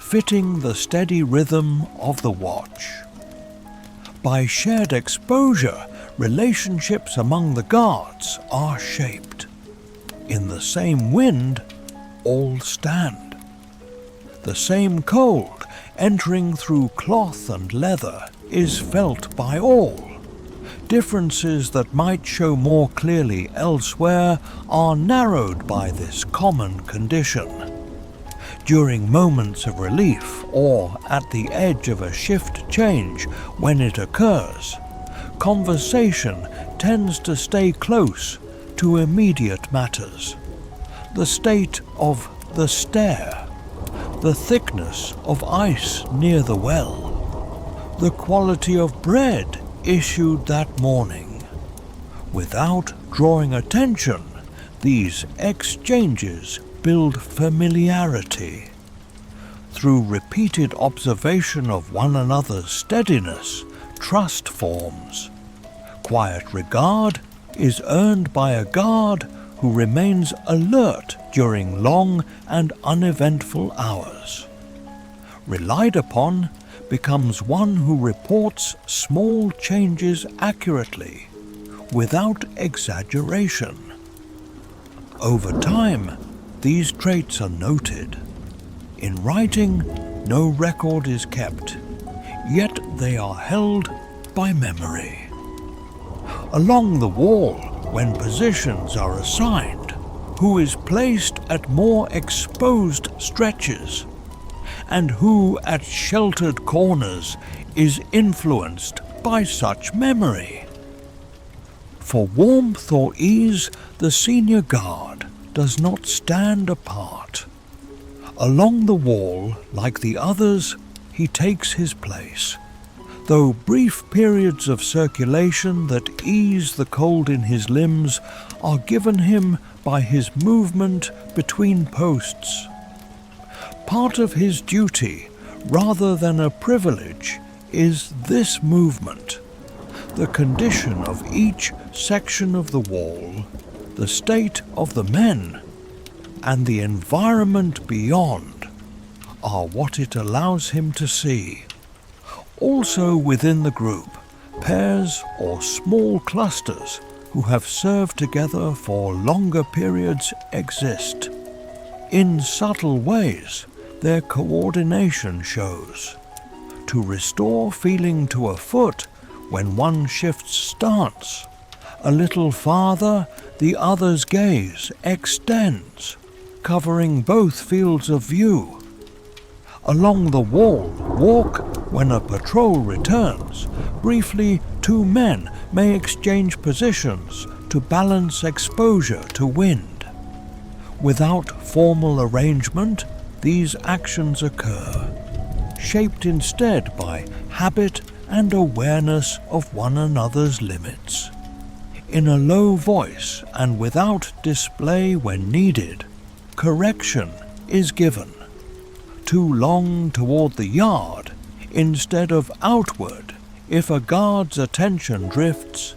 fitting the steady rhythm of the watch. By shared exposure, relationships among the guards are shaped. In the same wind, all stand. The same cold entering through cloth and leather is felt by all. Differences that might show more clearly elsewhere are narrowed by this common condition. During moments of relief or at the edge of a shift change when it occurs, conversation tends to stay close to immediate matters. The state of the stair, the thickness of ice near the well, the quality of bread issued that morning. Without drawing attention, these exchanges build familiarity. Through repeated observation of one another's steadiness, trust forms. Quiet regard is earned by a guard who remains alert during long and uneventful hours. Relied upon becomes one who reports small changes accurately, without exaggeration. Over time, these traits are noted. In writing, no record is kept, yet they are held by memory. Along the wall, when positions are assigned, who is placed at more exposed stretches, and who at sheltered corners is influenced by such memory. For warmth or ease, the senior guard does not stand apart. Along the wall, like the others, he takes his place, though brief periods of circulation that ease the cold in his limbs are given him by his movement between posts. Part of his duty, rather than a privilege, is this movement. The condition of each section of the wall, the state of the men, and the environment beyond are what it allows him to see. Also within the group, pairs or small clusters who have served together for longer periods exist. In subtle ways, their coordination shows. To restore feeling to a foot when one shifts stance, a little farther the other's gaze extends, covering both fields of view. Along the wall, walk when a patrol returns. Briefly, two men may exchange positions to balance exposure to wind. Without formal arrangement, these actions occur, shaped instead by habit and awareness of one another's limits. In a low voice and without display when needed, correction is given. Too long toward the yard instead of outward, if a guard's attention drifts,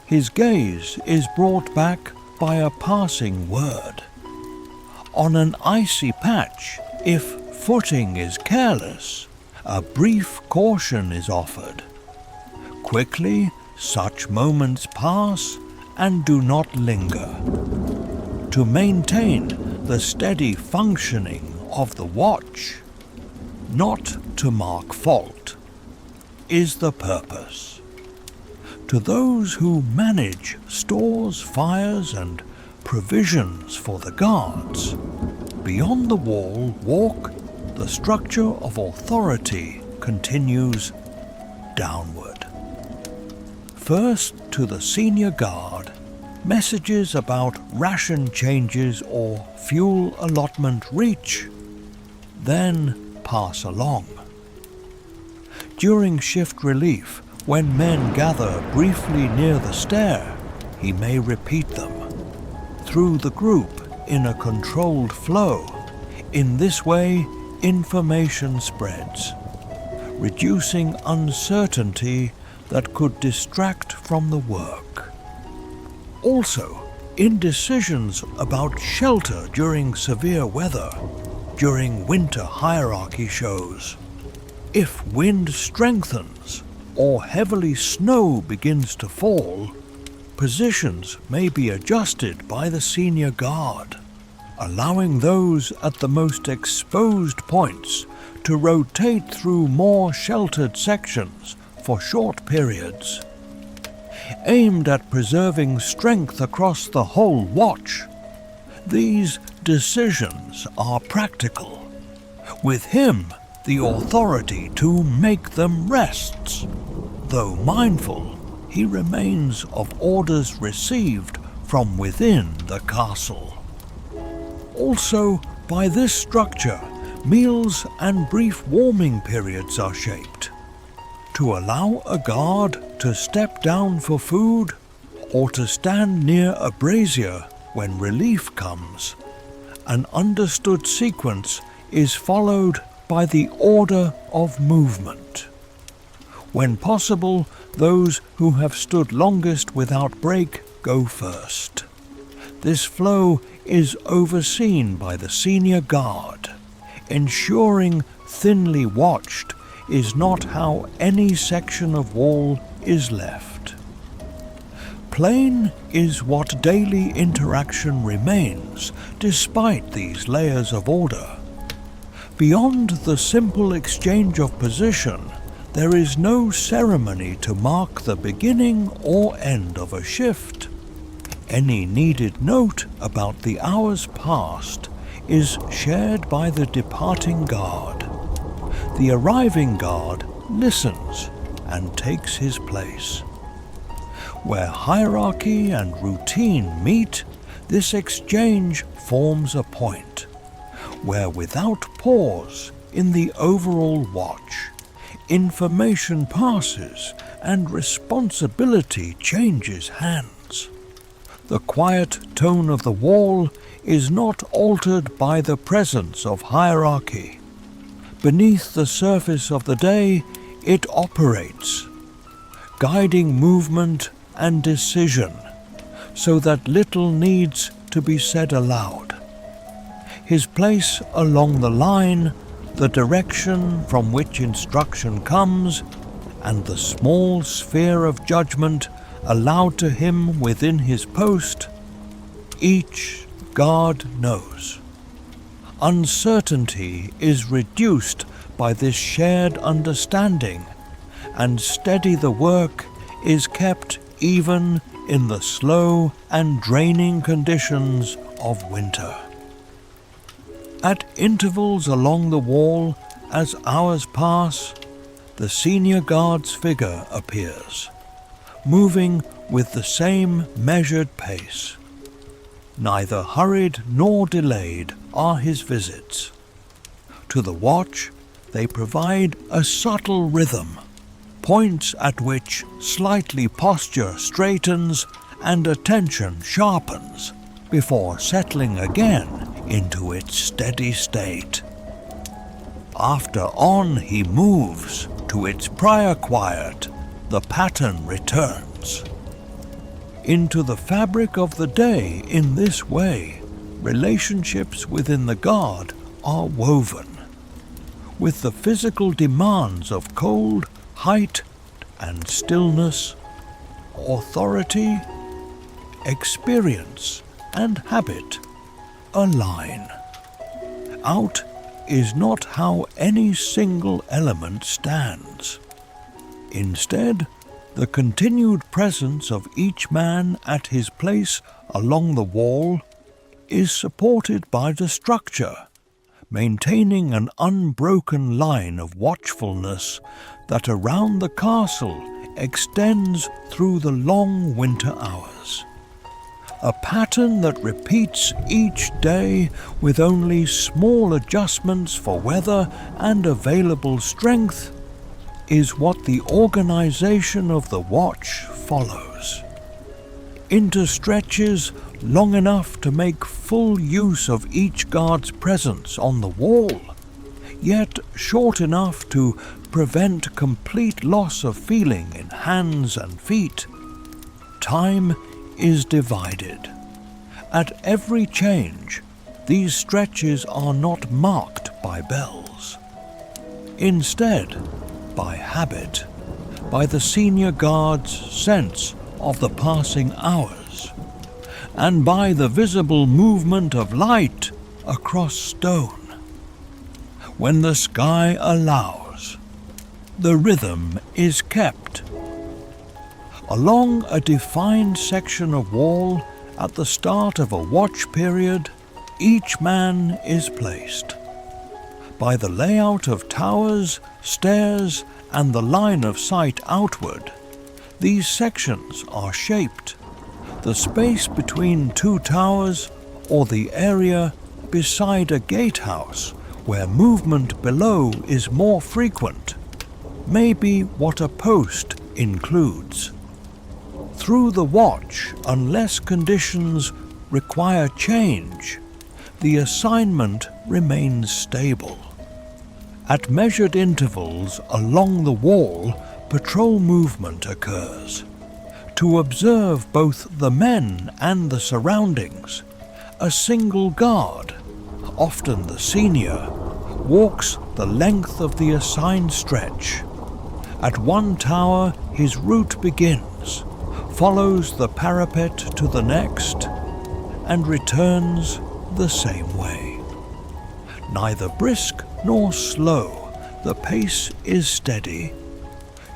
his gaze is brought back by a passing word. On an icy patch, if footing is careless, a brief caution is offered. Quickly, such moments pass and do not linger. To maintain the steady functioning of the watch, not to mark fault, is the purpose. To those who manage stores, fires, and provisions for the guards, beyond the wall walk, the structure of authority continues downward. First, to the senior guard, messages about ration changes or fuel allotment reach, then pass along. During shift relief, when men gather briefly near the stair, he may repeat them. Through the group in a controlled flow. In this way, information spreads, reducing uncertainty that could distract from the work. Also, indecisions about shelter during severe weather, during winter hierarchy shows. If wind strengthens or heavily snow begins to fall, positions may be adjusted by the senior guard, allowing those at the most exposed points to rotate through more sheltered sections for short periods. Aimed at preserving strength across the whole watch, these decisions are practical. With him, the authority to make them rests. Though mindful, he remains of orders received from within the castle. Also, by this structure, meals and brief warming periods are shaped, to allow a guard to step down for food or to stand near a brazier when relief comes. An understood sequence is followed by the order of movement. When possible, those who have stood longest without break go first. This flow is overseen by the senior guard. Ensuring thinly watched is not how any section of wall is left. Plain is what daily interaction remains despite these layers of order. Beyond the simple exchange of position, there is no ceremony to mark the beginning or end of a shift. Any needed note about the hours past is shared by the departing guard. The arriving guard listens and takes his place. Where hierarchy and routine meet, this exchange forms a point, where without pause in the overall watch, information passes and responsibility changes hands. The quiet tone of the wall is not altered by the presence of hierarchy. Beneath the surface of the day, it operates, guiding movement and decision, so that little needs to be said aloud. His place along the line, the direction from which instruction comes, and the small sphere of judgment allowed to him within his post, each guard knows. Uncertainty is reduced by this shared understanding, and steady the work is kept even in the slow and draining conditions of winter. At intervals along the wall, as hours pass, the senior guard's figure appears, moving with the same measured pace. Neither hurried nor delayed are his visits. To the watch, they provide a subtle rhythm, points at which slightly posture straightens and attention sharpens before settling again into its steady state. After on he moves to its prior quiet, the pattern returns. Into the fabric of the day in this way, relationships within the guard are woven. With the physical demands of cold, height, and stillness, authority, experience, and habit align. Out is not how any single element stands. Instead, The continued presence of each man at his place along the wall is supported by the structure, maintaining an unbroken line of watchfulness that around the castle extends through the long winter hours. A pattern that repeats each day with only small adjustments for weather and available strength is what the organization of the watch follows. Into stretches long enough to make full use of each guard's presence on the wall, yet short enough to prevent complete loss of feeling in hands and feet. Time is divided. At every change, these stretches are not marked by bells. Instead, by habit, by the senior guard's sense of the passing hours, and by the visible movement of light across stone. When the sky allows, the rhythm is kept. Along a defined section of wall at the start of a watch period, each man is placed. By the layout of towers, stairs, and the line of sight outward, these sections are shaped. The space between two towers or the area beside a gatehouse where movement below is more frequent may be what a post includes. Through the watch, unless conditions require change, the assignment remains stable. At measured intervals along the wall, patrol movement occurs. To observe both the men and the surroundings, a single guard, often the senior, walks the length of the assigned stretch. At one tower, his route begins, follows the parapet to the next, and returns the same way. Neither brisk nor slow, the pace is steady,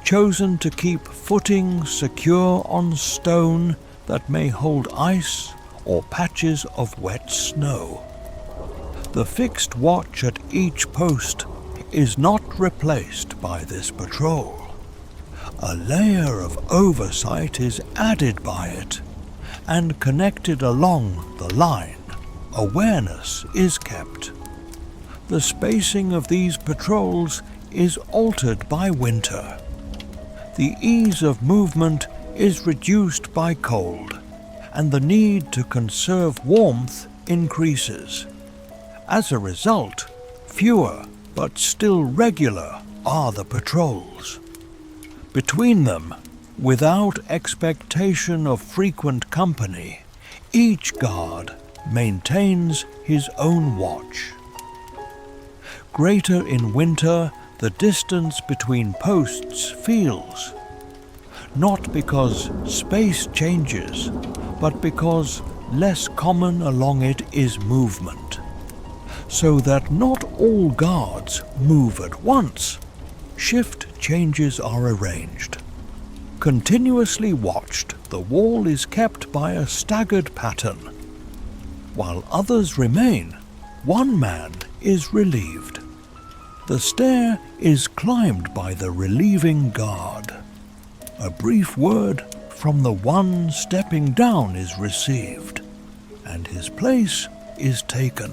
chosen to keep footing secure on stone that may hold ice or patches of wet snow. The fixed watch at each post is not replaced by this patrol. A layer of oversight is added by it, and connected along the line, awareness is kept. The spacing of these patrols is altered by winter. The ease of movement is reduced by cold, and the need to conserve warmth increases. As a result, fewer but still regular are the patrols. Between them, without expectation of frequent company, each guard maintains his own watch. Greater in winter, the distance between posts feels, not because space changes, but because less common along it is movement, so that not all guards move at once. Shift changes are arranged. Continuously watched, the wall is kept by a staggered pattern. While others remain, one man is relieved. The stair is climbed by the relieving guard. A brief word from the one stepping down is received, and his place is taken.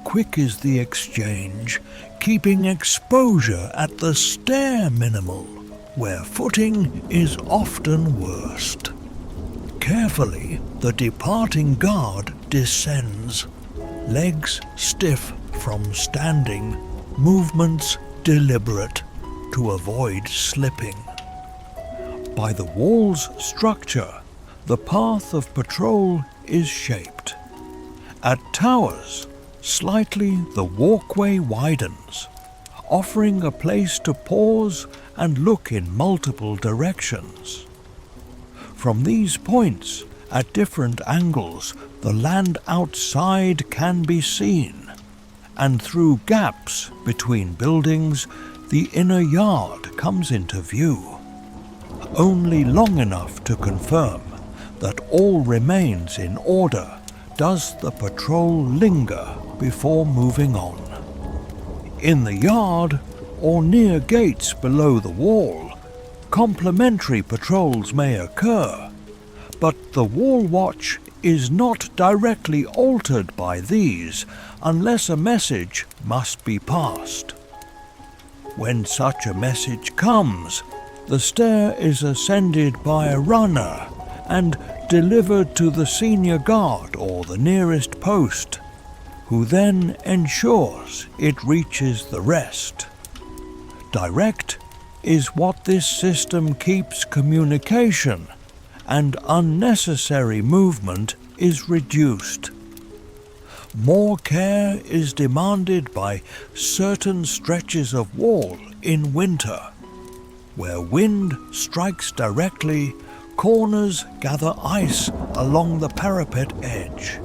Quick is the exchange, keeping exposure at the stair minimal, where footing is often worst. Carefully, the departing guard descends, legs stiff from standing, movements deliberate to avoid slipping. By the wall's structure, the path of patrol is shaped. At towers, slightly the walkway widens, offering a place to pause and look in multiple directions. From these points, at different angles, the land outside can be seen, and through gaps between buildings, the inner yard comes into view. Only long enough to confirm that all remains in order does the patrol linger before moving on. In the yard or near gates below the wall, complementary patrols may occur, but the wall watch is not directly altered by these unless a message must be passed. When such a message comes, the stair is ascended by a runner and delivered to the senior guard or the nearest post, who then ensures it reaches the rest. Direct is what this system keeps communication, and unnecessary movement is reduced. More care is demanded by certain stretches of wall in winter. Where wind strikes directly, corners gather ice along the parapet edge.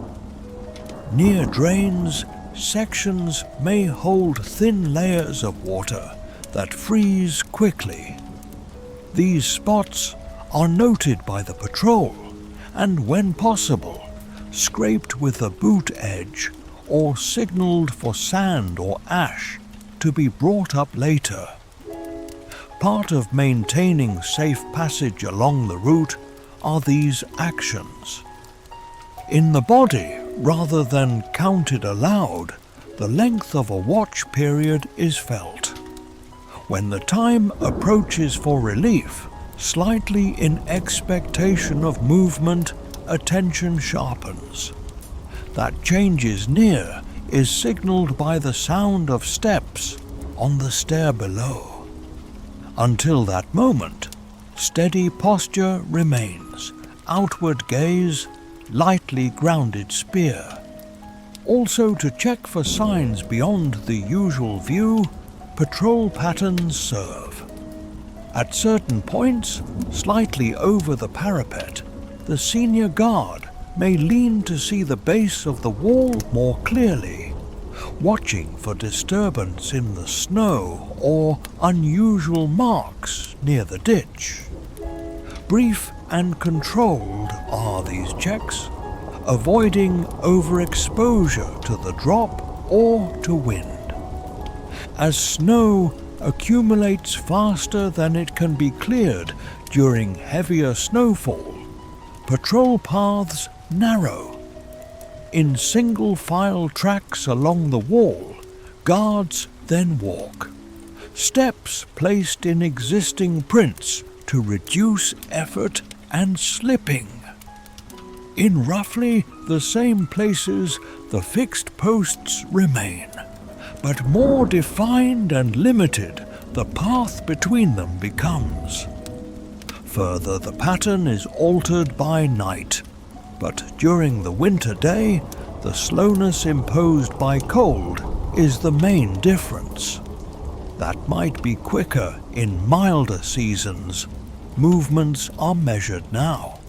Near drains, sections may hold thin layers of water that freeze quickly. These spots are noted by the patrol and, when possible, scraped with a boot edge or signaled for sand or ash to be brought up later. Part of maintaining safe passage along the route are these actions. In the body, rather than counted aloud, the length of a watch period is felt. When the time approaches for relief, slightly in expectation of movement, attention sharpens. That change is near is signaled by the sound of steps on the stair below. Until that moment, steady posture remains, outward gaze, lightly grounded spear. Also, to check for signs beyond the usual view, patrol patterns serve. At certain points, slightly over the parapet, the senior guard may lean to see the base of the wall more clearly, watching for disturbance in the snow or unusual marks near the ditch. Brief and controlled are these checks, avoiding overexposure to the drop or to wind. As snow accumulates faster than it can be cleared during heavier snowfall, patrol paths narrow. In single-file tracks along the wall, guards then walk. Steps placed in existing prints to reduce effort and slipping. In roughly the same places, the fixed posts remain, but more defined and limited the path between them becomes. Further, the pattern is altered by night, but during the winter day, the slowness imposed by cold is the main difference. That might be quicker in milder seasons. Movements are measured now.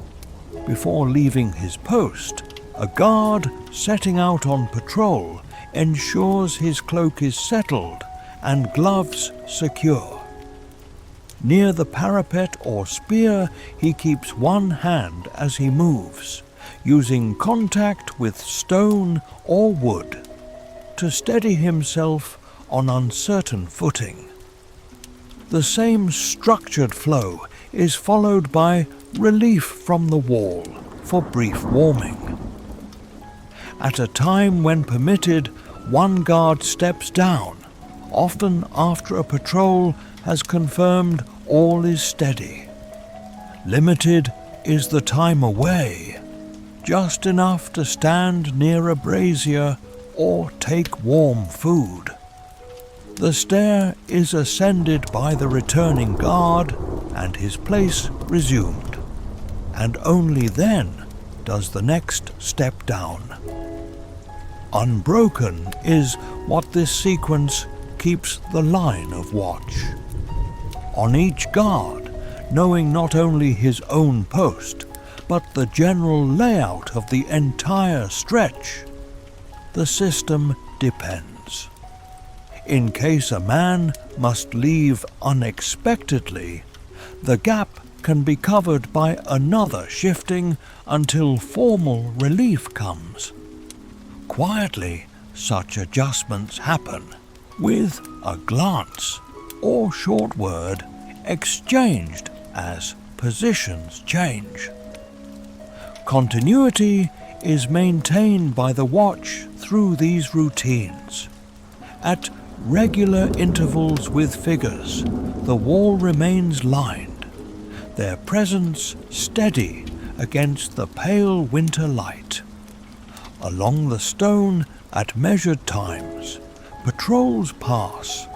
Before leaving his post, a guard setting out on patrol ensures his cloak is settled and gloves secure. Near the parapet or spear, he keeps one hand as he moves, using contact with stone or wood to steady himself on uncertain footing. The same structured flow is followed by relief from the wall for brief warming. At a time when permitted, one guard steps down, often after a patrol has confirmed all is steady. Limited is the time away, just enough to stand near a brazier or take warm food. The stair is ascended by the returning guard and his place resumed, and only then does the next step down. Unbroken is what this sequence keeps the line of watch. On each guard, knowing not only his own post, but the general layout of the entire stretch, the system depends. In case a man must leave unexpectedly, the gap can be covered by another shifting until formal relief comes. Quietly, such adjustments happen, with a glance or short word exchanged as positions change. Continuity is maintained by the watch through these routines. At regular intervals with figures, the wall remains lined, their presence steady against the pale winter light. Along the stone, at measured times, patrols pass,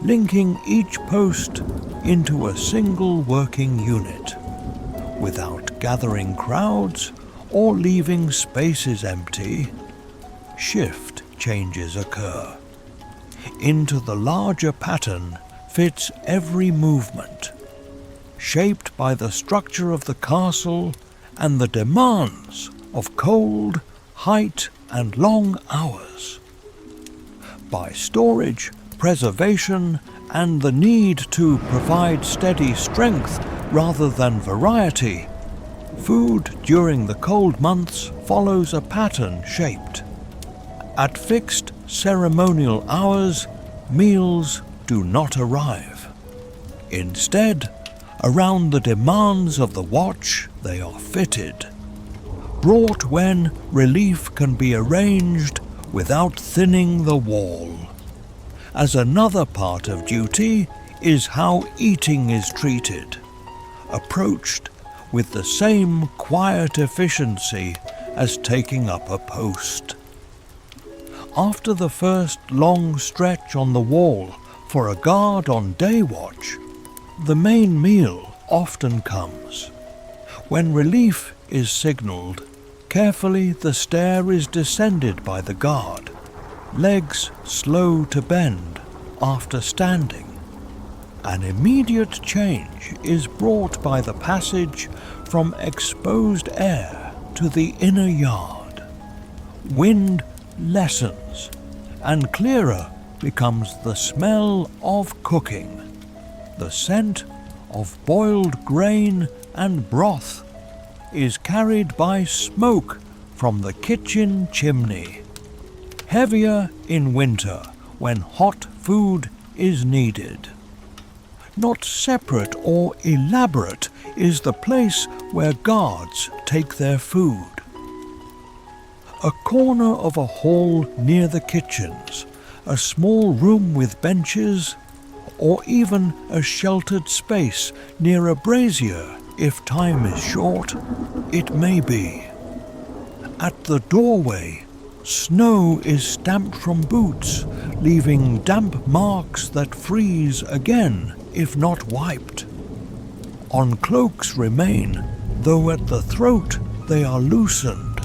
linking each post into a single working unit, without gathering crowds or leaving spaces empty. Shift changes occur. Into the larger pattern fits every movement, shaped by the structure of the castle and the demands of cold, height, and long hours. By storage, preservation, and the need to provide steady strength rather than variety, food during the cold months follows a pattern shaped. At fixed ceremonial hours, meals do not arrive. Instead, around the demands of the watch, they are fitted, brought when relief can be arranged without thinning the wall. As another part of duty is how eating is treated, approached with the same quiet efficiency as taking up a post. After the first long stretch on the wall for a guard on day watch, the main meal often comes. When relief is signalled, carefully the stair is descended by the guard, legs slow to bend after standing. An immediate change is brought by the passage from exposed air to the inner yard. Wind lessens, and clearer becomes the smell of cooking. The scent of boiled grain and broth is carried by smoke from the kitchen chimney. Heavier in winter when hot food is needed. Not separate or elaborate is the place where guards take their food. A corner of a hall near the kitchens, a small room with benches, or even a sheltered space near a brazier if time is short, it may be. At the doorway, snow is stamped from boots, leaving damp marks that freeze again if not wiped. On cloaks remain, though at the throat they are loosened.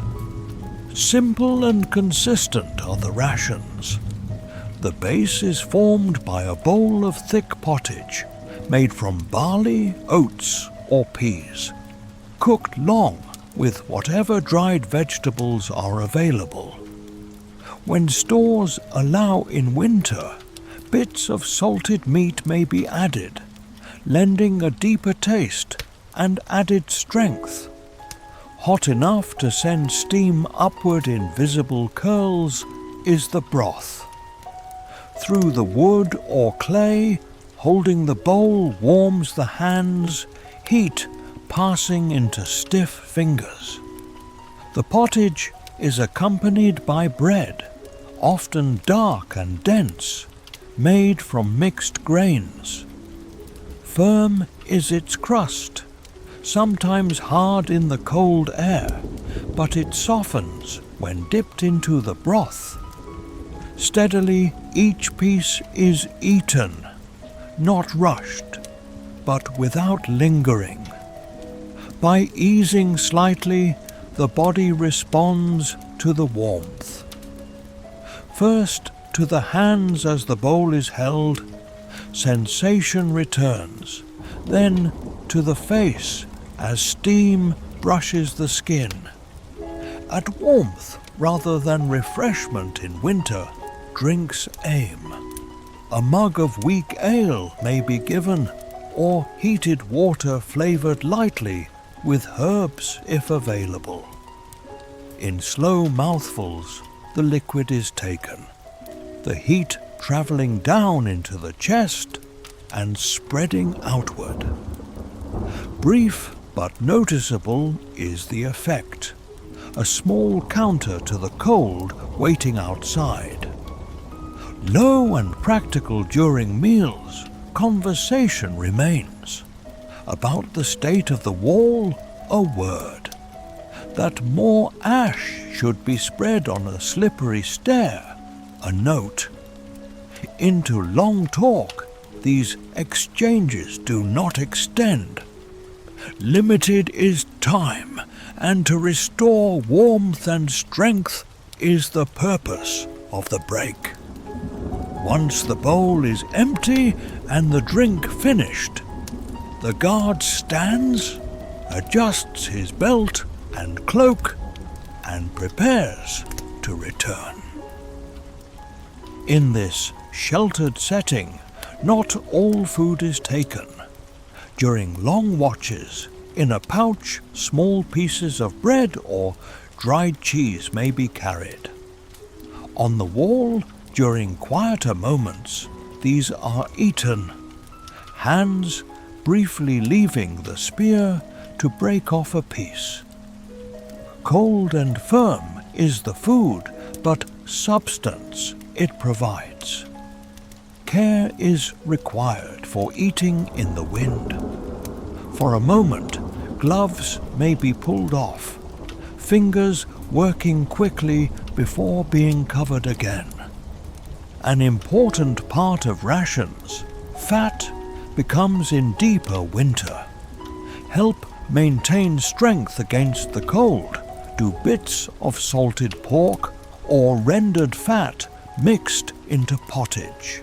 Simple and consistent are the rations. The base is formed by a bowl of thick pottage, made from barley, oats, or peas, cooked long with whatever dried vegetables are available. When stores allow in winter, bits of salted meat may be added, lending a deeper taste and added strength. Hot enough to send steam upward in visible curls is the broth. Through the wood or clay, holding the bowl warms the hands, heat passing into stiff fingers. The pottage is accompanied by bread, often dark and dense, made from mixed grains. Firm is its crust, sometimes hard in the cold air, but it softens when dipped into the broth. Steadily, each piece is eaten, not rushed, but without lingering. By easing slightly, the body responds to the warmth. First to the hands as the bowl is held, sensation returns, then to the face as steam brushes the skin. At warmth rather than refreshment in winter, drinks aim. A mug of weak ale may be given, or heated water flavored lightly with herbs if available. In slow mouthfuls, the liquid is taken, the heat traveling down into the chest and spreading outward. Brief but noticeable is the effect, a small counter to the cold waiting outside. Low and practical during meals, conversation remains. About the state of the wall, a word. That more ash should be spread on a slippery stair, a note. Into long talk, these exchanges do not extend. Limited is time, and to restore warmth and strength is the purpose of the break. Once the bowl is empty and the drink finished, the guard stands, adjusts his belt and cloak, and prepares to return. In this sheltered setting, not all food is taken. During long watches, in a pouch, small pieces of bread or dried cheese may be carried. On the wall, during quieter moments, these are eaten, hands briefly leaving the spear to break off a piece. Cold and firm is the food, but substance it provides. Care is required for eating in the wind. For a moment, gloves may be pulled off, fingers working quickly before being covered again. An important part of rations, fat, becomes in deeper winter. Help maintain strength against the cold do bits of salted pork or rendered fat mixed into pottage.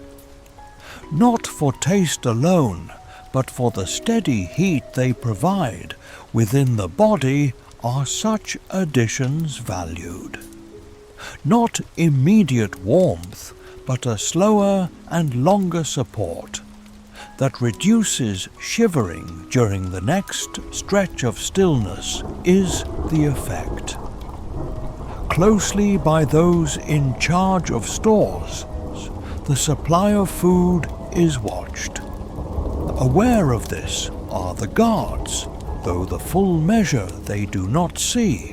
Not for taste alone, but for the steady heat they provide within the body are such additions valued. Not immediate warmth, but a slower and longer support that reduces shivering during the next stretch of stillness is the effect. Closely by those in charge of stores, the supply of food is watched. Aware of this are the guards, though the full measure they do not see.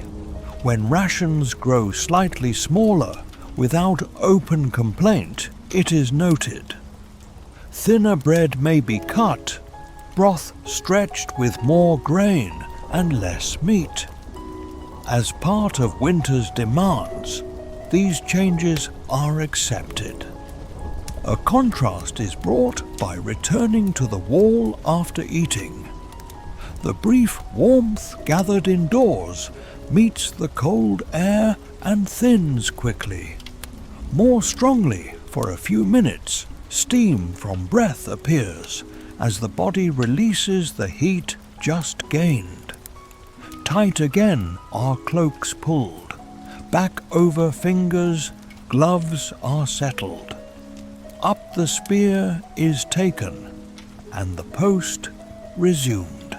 When rations grow slightly smaller, without open complaint, it is noted. Thinner bread may be cut, broth stretched with more grain and less meat. As part of winter's demands, these changes are accepted. A contrast is brought by returning to the wall after eating. The brief warmth gathered indoors meets the cold air and thins quickly. More strongly for a few minutes, steam from breath appears as the body releases the heat just gained. Tight again are cloaks pulled, back over fingers, gloves are settled. Up the spear is taken, and the post resumed.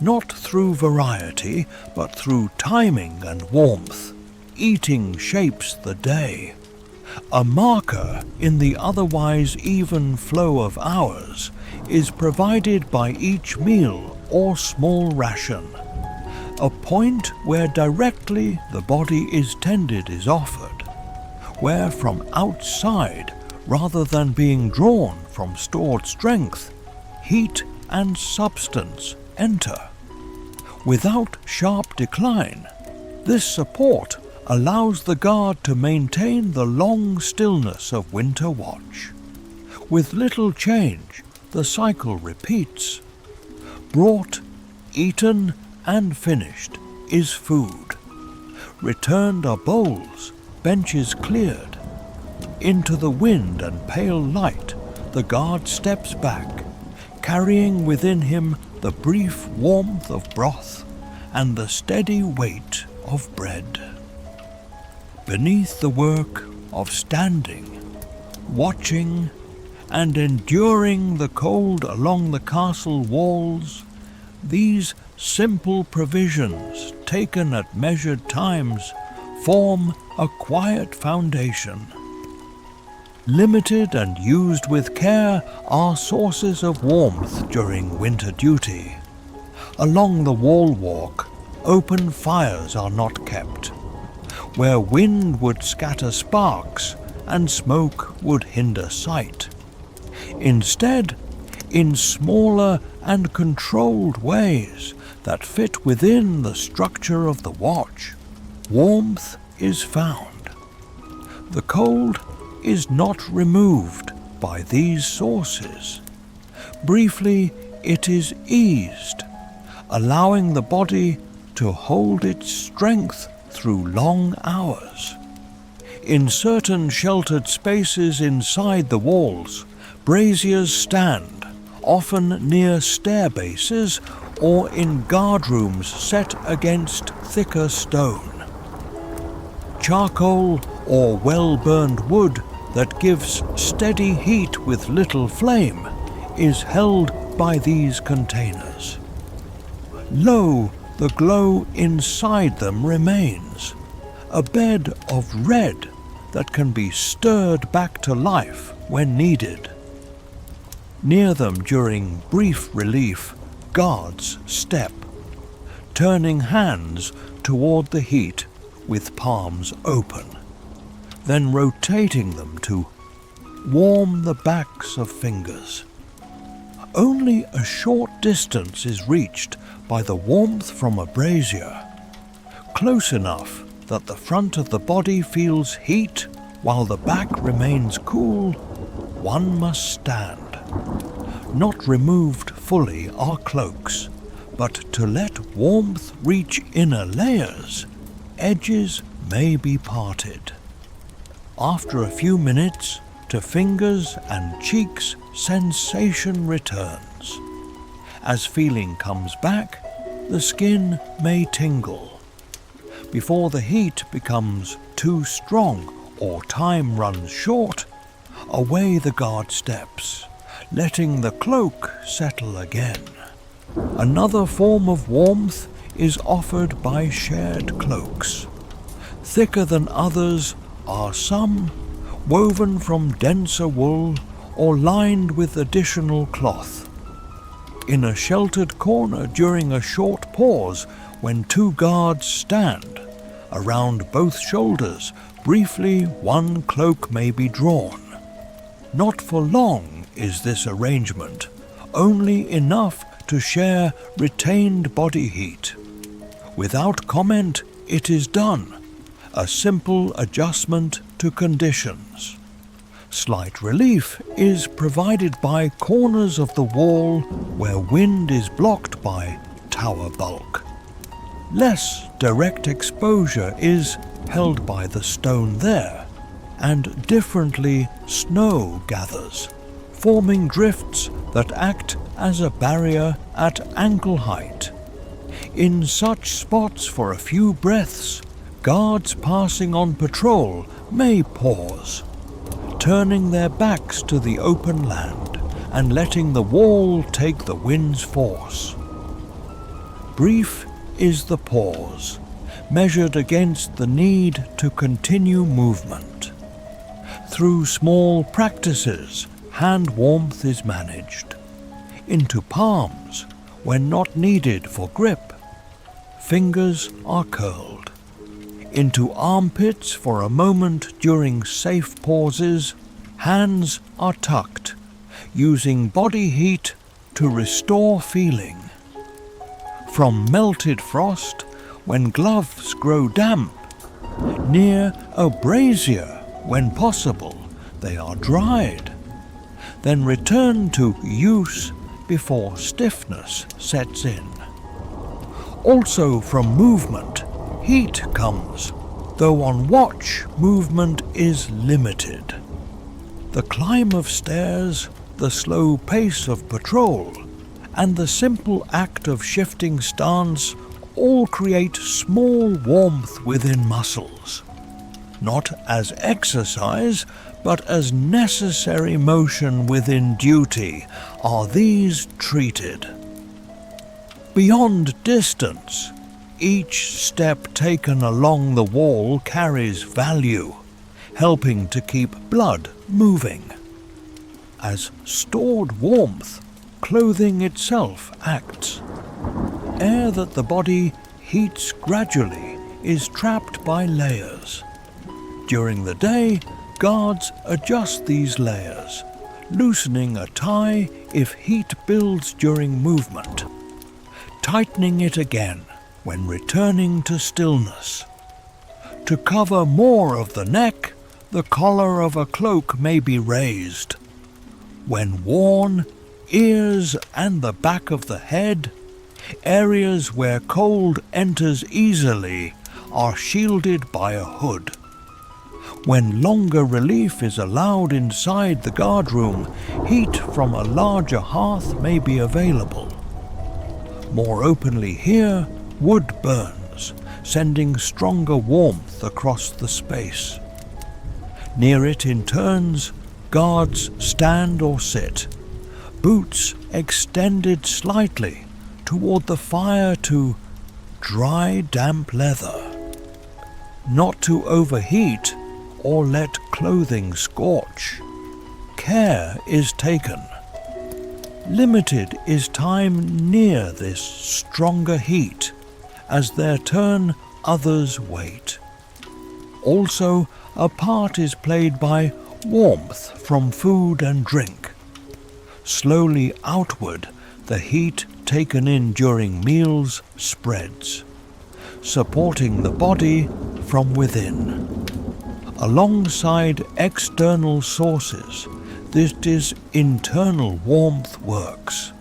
Not through variety, but through timing and warmth, eating shapes the day. A marker in the otherwise even flow of hours is provided by each meal or small ration. A point where directly the body is tended is offered, where from outside, rather than being drawn from stored strength, heat and substance enter. Without sharp decline, this support allows the guard to maintain the long stillness of winter watch. With little change, the cycle repeats. Brought, eaten, and finished is food. Returned are bowls, benches cleared. Into the wind and pale light, the guard steps back, carrying within him the brief warmth of broth and the steady weight of bread. Beneath the work of standing, watching, and enduring the cold along the castle walls, these simple provisions, taken at measured times, form a quiet foundation. Limited and used with care are sources of warmth during winter duty. Along the wall walk, open fires are not kept, where wind would scatter sparks and smoke would hinder sight. Instead, in smaller and controlled ways that fit within the structure of the watch, warmth is found. The cold is not removed by these sources. Briefly, it is eased, allowing the body to hold its strength through long hours. In certain sheltered spaces inside the walls, braziers stand, often near stair bases or in guard rooms set against thicker stone. Charcoal or well-burned wood that gives steady heat with little flame is held by these containers. Low, the glow inside them remains, a bed of red that can be stirred back to life when needed. Near them during brief relief, guards step, turning hands toward the heat with palms open, then rotating them to warm the backs of fingers. Only a short distance is reached by the warmth from a brazier, close enough that the front of the body feels heat while the back remains cool. One must stand. Not removed fully are cloaks, but to let warmth reach inner layers, edges may be parted. After a few minutes, to fingers and cheeks, sensation returns. As feeling comes back, the skin may tingle. Before the heat becomes too strong or time runs short, away the guard steps, letting the cloak settle again. Another form of warmth is offered by shared cloaks. Thicker than others are some, woven from denser wool or lined with additional cloth. In a sheltered corner during a short pause when two guards stand, around both shoulders, briefly one cloak may be drawn. Not for long is this arrangement, only enough to share retained body heat. Without comment, it is done, a simple adjustment to conditions. Slight relief is provided by corners of the wall where wind is blocked by tower bulk. Less direct exposure is held by the stone there, and differently snow gathers, forming drifts that act as a barrier at ankle height. In such spots for a few breaths, guards passing on patrol may pause, turning their backs to the open land and letting the wall take the wind's force. Brief is the pause, measured against the need to continue movement. Through small practices, hand warmth is managed. Into palms, when not needed for grip, fingers are curled. Into armpits for a moment during safe pauses, hands are tucked, using body heat to restore feeling. From melted frost, when gloves grow damp, near a brazier, when possible, they are dried, then return to use before stiffness sets in. Also from movement, heat comes, though on watch movement is limited. The climb of stairs, the slow pace of patrol, and the simple act of shifting stance all create small warmth within muscles. Not as exercise, but as necessary motion within duty are these treated. Beyond distance, each step taken along the wall carries value, helping to keep blood moving. As stored warmth, clothing itself acts. Air that the body heats gradually is trapped by layers. During the day, guards adjust these layers, loosening a tie if heat builds during movement, tightening it again when returning to stillness. To cover more of the neck, the collar of a cloak may be raised. When worn, ears and the back of the head, areas where cold enters easily, are shielded by a hood. When longer relief is allowed inside the guardroom, heat from a larger hearth may be available. More openly here, wood burns, sending stronger warmth across the space. Near it in turns, guards stand or sit, boots extended slightly toward the fire to dry damp leather. Not to overheat or let clothing scorch. Care is taken. Limited is time near this stronger heat, as their turn others wait. Also, a part is played by warmth from food and drink. Slowly outward, the heat taken in during meals spreads, supporting the body from within. Alongside external sources, this internal warmth works,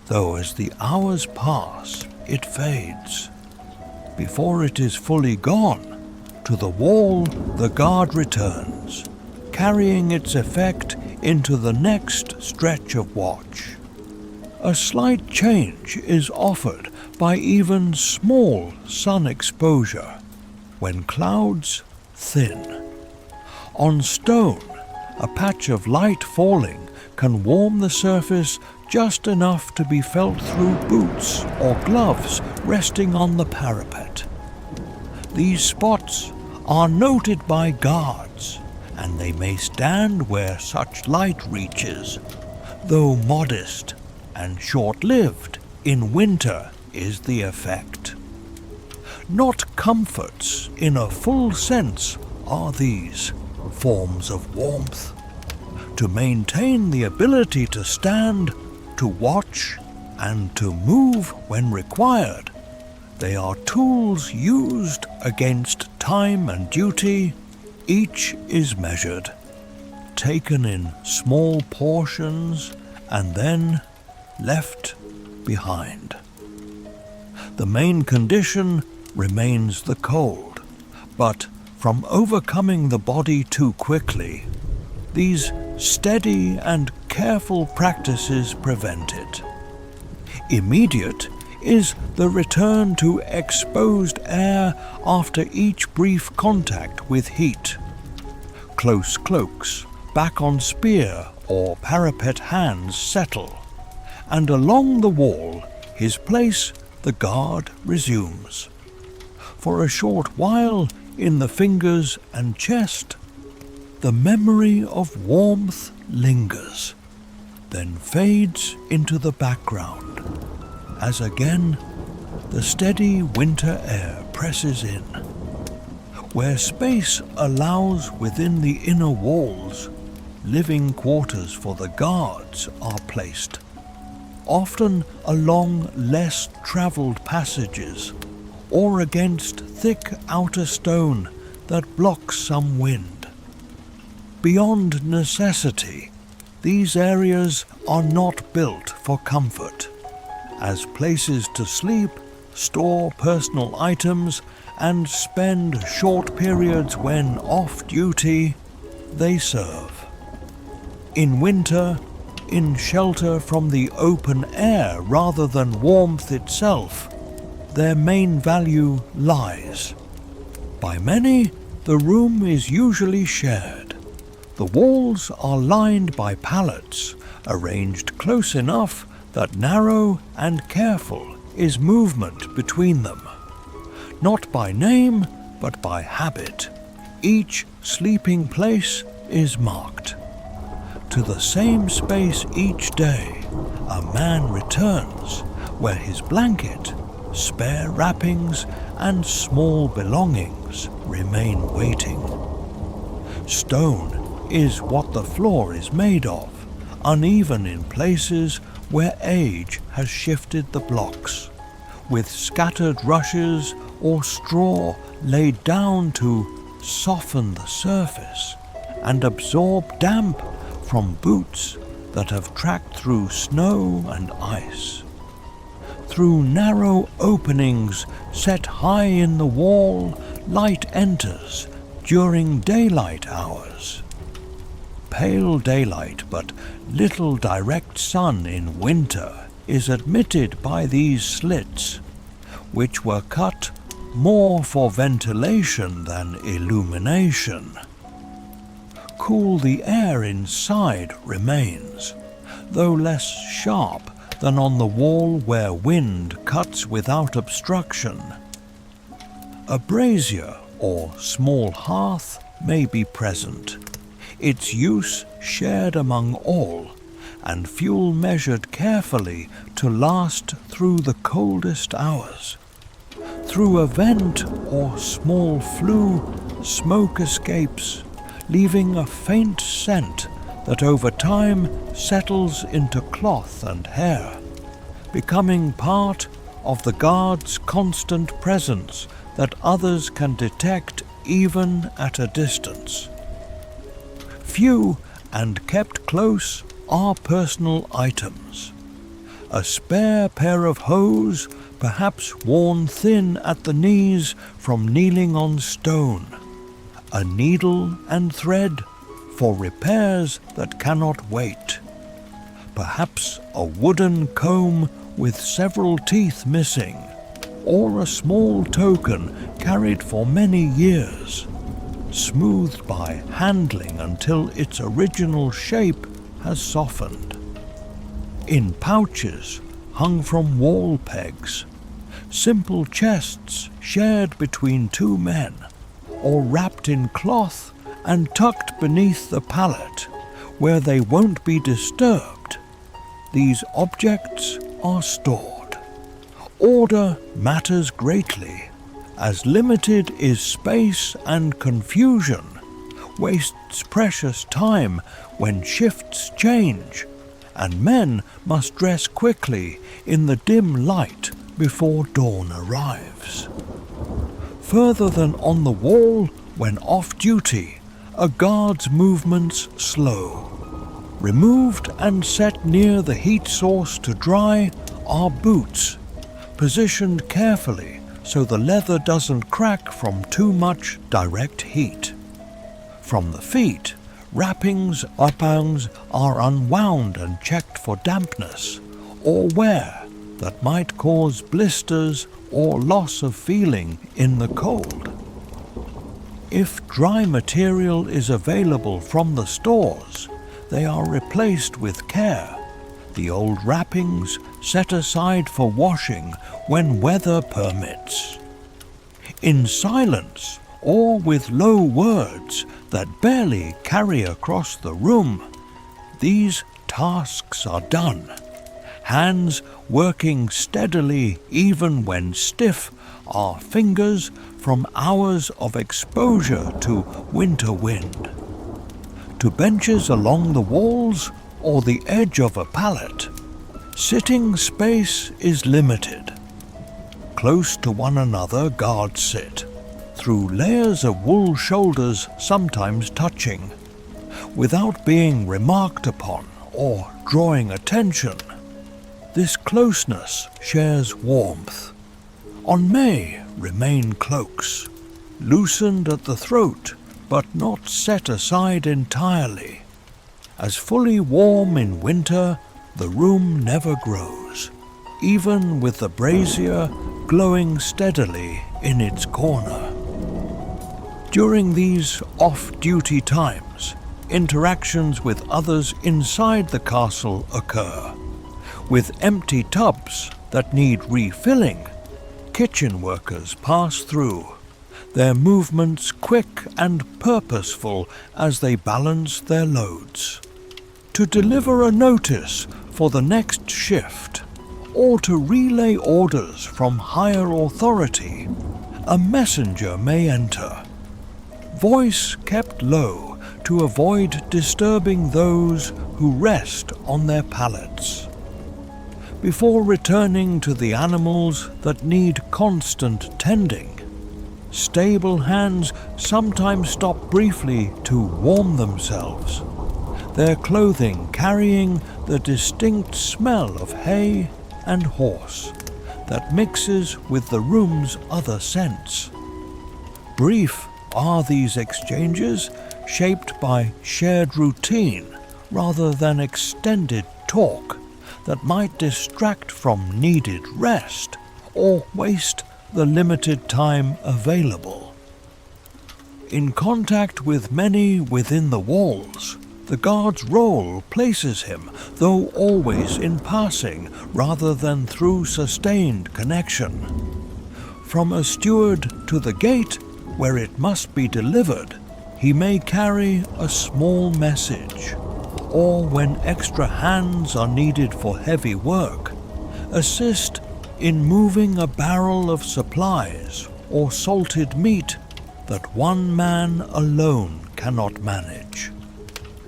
though as the hours pass, it fades. Before it is fully gone, to the wall the guard returns, carrying its effect into the next stretch of watch. A slight change is offered by even small sun exposure, when clouds thin. On stone, a patch of light falling can warm the surface just enough to be felt through boots or gloves resting on the parapet. These spots are noted by guards, and they may stand where such light reaches, though modest and short-lived in winter is the effect. Not comforts in a full sense are these forms of warmth. To maintain the ability to stand, to watch, and to move when required, they are tools used against time and duty. Each is measured, taken in small portions, and then left behind. The main condition remains the cold, but from overcoming the body too quickly, these steady and careful practices prevent it. Immediate is the return to exposed air after each brief contact with heat. Close cloaks, back on spear or parapet hands settle, and along the wall, his place the guard resumes. For a short while, in the fingers and chest, the memory of warmth lingers, then fades into the background, as again the steady winter air presses in. Where space allows within the inner walls, living quarters for the guards are placed, often along less travelled passages, or against thick outer stone that blocks some wind. Beyond necessity, these areas are not built for comfort, as places to sleep, store personal items, and spend short periods when off duty, they serve. In winter, in shelter from the open air rather than warmth itself, their main value lies. By many, the room is usually shared, The walls are lined by pallets, arranged close enough that narrow and careful is movement between them. Not by name, but by habit. Each sleeping place is marked. To the same space each day, a man returns, where his blanket, spare wrappings, and small belongings remain waiting. Stone is what the floor is made of, uneven in places where age has shifted the blocks, with scattered rushes or straw laid down to soften the surface and absorb damp from boots that have tracked through snow and ice. Through narrow openings set high in the wall, light enters during daylight hours. Pale daylight, but little direct sun in winter is admitted by these slits, which were cut more for ventilation than illumination. Cool the air inside remains, though less sharp than on the wall where wind cuts without obstruction. A brazier or small hearth may be present, its use shared among all, and fuel measured carefully to last through the coldest hours. Through a vent or small flue, smoke escapes, leaving a faint scent that over time settles into cloth and hair, becoming part of the guard's constant presence that others can detect even at a distance. Few and kept close are personal items. A spare pair of hose, perhaps worn thin at the knees from kneeling on stone. A needle and thread for repairs that cannot wait. Perhaps a wooden comb with several teeth missing, or a small token carried for many years, smoothed by handling until its original shape has softened. In pouches hung from wall pegs, simple chests shared between two men, or wrapped in cloth and tucked beneath the pallet, where they won't be disturbed. These objects are stored. Order matters greatly, as limited is space and confusion wastes precious time when shifts change, and men must dress quickly in the dim light before dawn arrives. Further than on the wall, when off duty, a guard's movements slow. Removed and set near the heat source to dry are boots, positioned carefully so the leather doesn't crack from too much direct heat. From the feet, wrappings are unwound and checked for dampness or wear that might cause blisters or loss of feeling in the cold. If dry material is available from the stores, they are replaced with care, the old wrappings set aside for washing when weather permits. In silence or with low words that barely carry across the room, these tasks are done, hands working steadily even when stiff are fingers from hours of exposure to winter wind. To benches along the walls or the edge of a pallet, sitting space is limited. Close to one another guards sit, through layers of wool shoulders sometimes touching, without being remarked upon or drawing attention. This closeness shares warmth. On May remain cloaks, loosened at the throat but not set aside entirely. As fully warm in winter, the room never grows, even with the brazier glowing steadily in its corner. During these off-duty times, interactions with others inside the castle occur. With empty tubs that need refilling, kitchen workers pass through, their movements quick and purposeful as they balance their loads. To deliver a notice for the next shift, or to relay orders from higher authority, a messenger may enter. Voice kept low to avoid disturbing those who rest on their pallets. Before returning to the animals that need constant tending, stable hands sometimes stop briefly to warm themselves, their clothing carrying the distinct smell of hay and horse that mixes with the room's other scents. Brief are these exchanges, shaped by shared routine rather than extended talk that might distract from needed rest or waste the limited time available. In contact with many within the walls, the guard's role places him, though always in passing rather than through sustained connection. From a steward to the gate, where it must be delivered, he may carry a small message, or when extra hands are needed for heavy work, assist in moving a barrel of supplies or salted meat that one man alone cannot manage.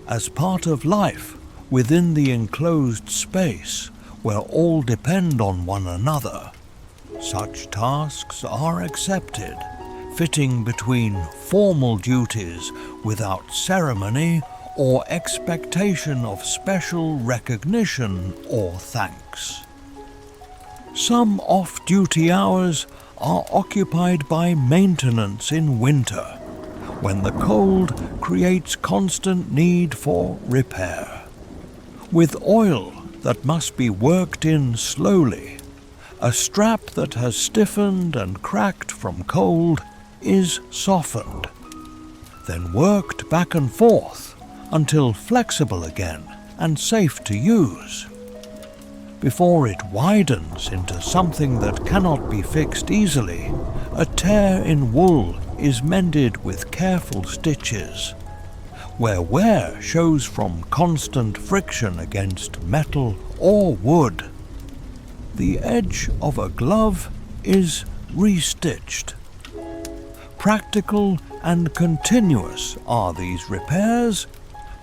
As part of life within the enclosed space where all depend on one another, such tasks are accepted, fitting between formal duties without ceremony or expectation of special recognition or thanks. Some off-duty hours are occupied by maintenance in winter, when the cold creates constant need for repair. With oil that must be worked in slowly, a strap that has stiffened and cracked from cold is softened, then worked back and forth until flexible again and safe to use. Before it widens into something that cannot be fixed easily, a tear in wool is mended with careful stitches. Where wear shows from constant friction against metal or wood, the edge of a glove is restitched. Practical and continuous are these repairs,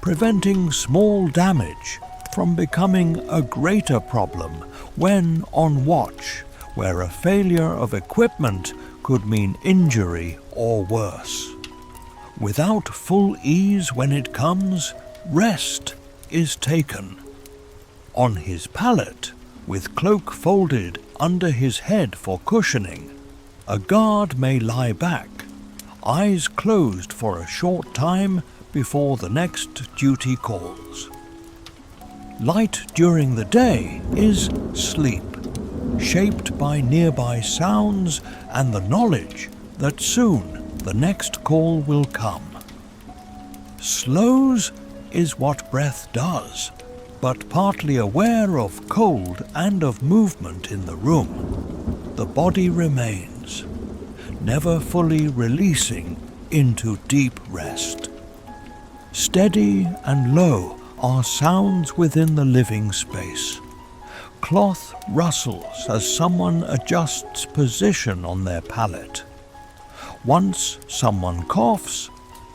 preventing small damage from becoming a greater problem when on watch, where a failure of equipment could mean injury or worse. Without full ease when it comes, rest is taken. On his pallet, with cloak folded under his head for cushioning, a guard may lie back, eyes closed for a short time before the next duty calls. Light during the day is sleep, shaped by nearby sounds and the knowledge that soon the next call will come. Slows is what breath does, but partly aware of cold and of movement in the room, the body remains, never fully releasing into deep rest. Steady and low are sounds within the living space. Cloth rustles as someone adjusts position on their pallet. Once someone coughs,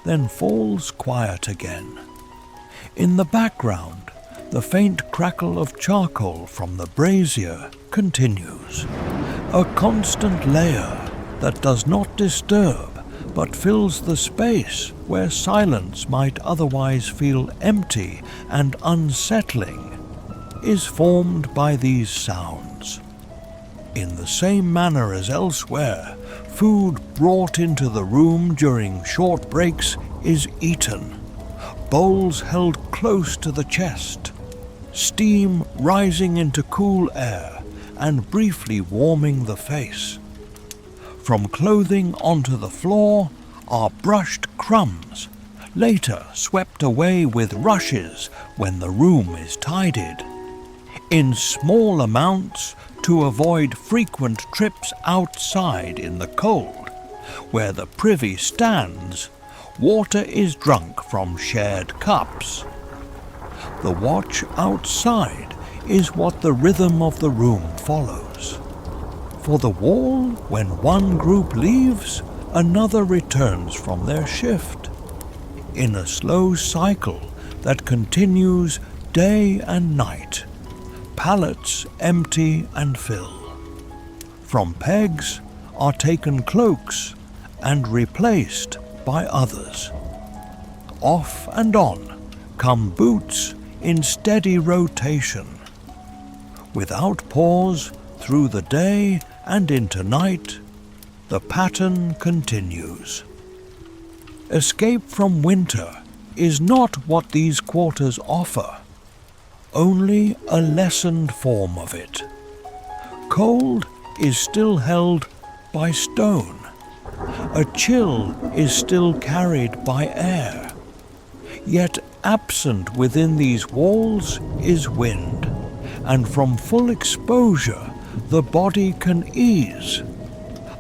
then falls quiet again. In the background, the faint crackle of charcoal from the brazier continues, a constant layer that does not disturb but fills the space where silence might otherwise feel empty and unsettling, is formed by these sounds. In the same manner as elsewhere, food brought into the room during short breaks is eaten, bowls held close to the chest, steam rising into cool air and briefly warming the face. From clothing onto the floor are brushed crumbs, later swept away with rushes when the room is tidied. In small amounts to avoid frequent trips outside in the cold. Where the privy stands, water is drunk from shared cups. The watch outside is what the rhythm of the room follows. For the wall, when one group leaves, another returns from their shift, in a slow cycle that continues day and night. Pallets empty and fill. From pegs are taken cloaks and replaced by others. Off and on come boots in steady rotation. Without pause through the day and into night, the pattern continues. Escape from winter is not what these quarters offer, only a lessened form of it. Cold is still held by stone. A chill is still carried by air. Yet absent within these walls is wind, and from full exposure the body can ease,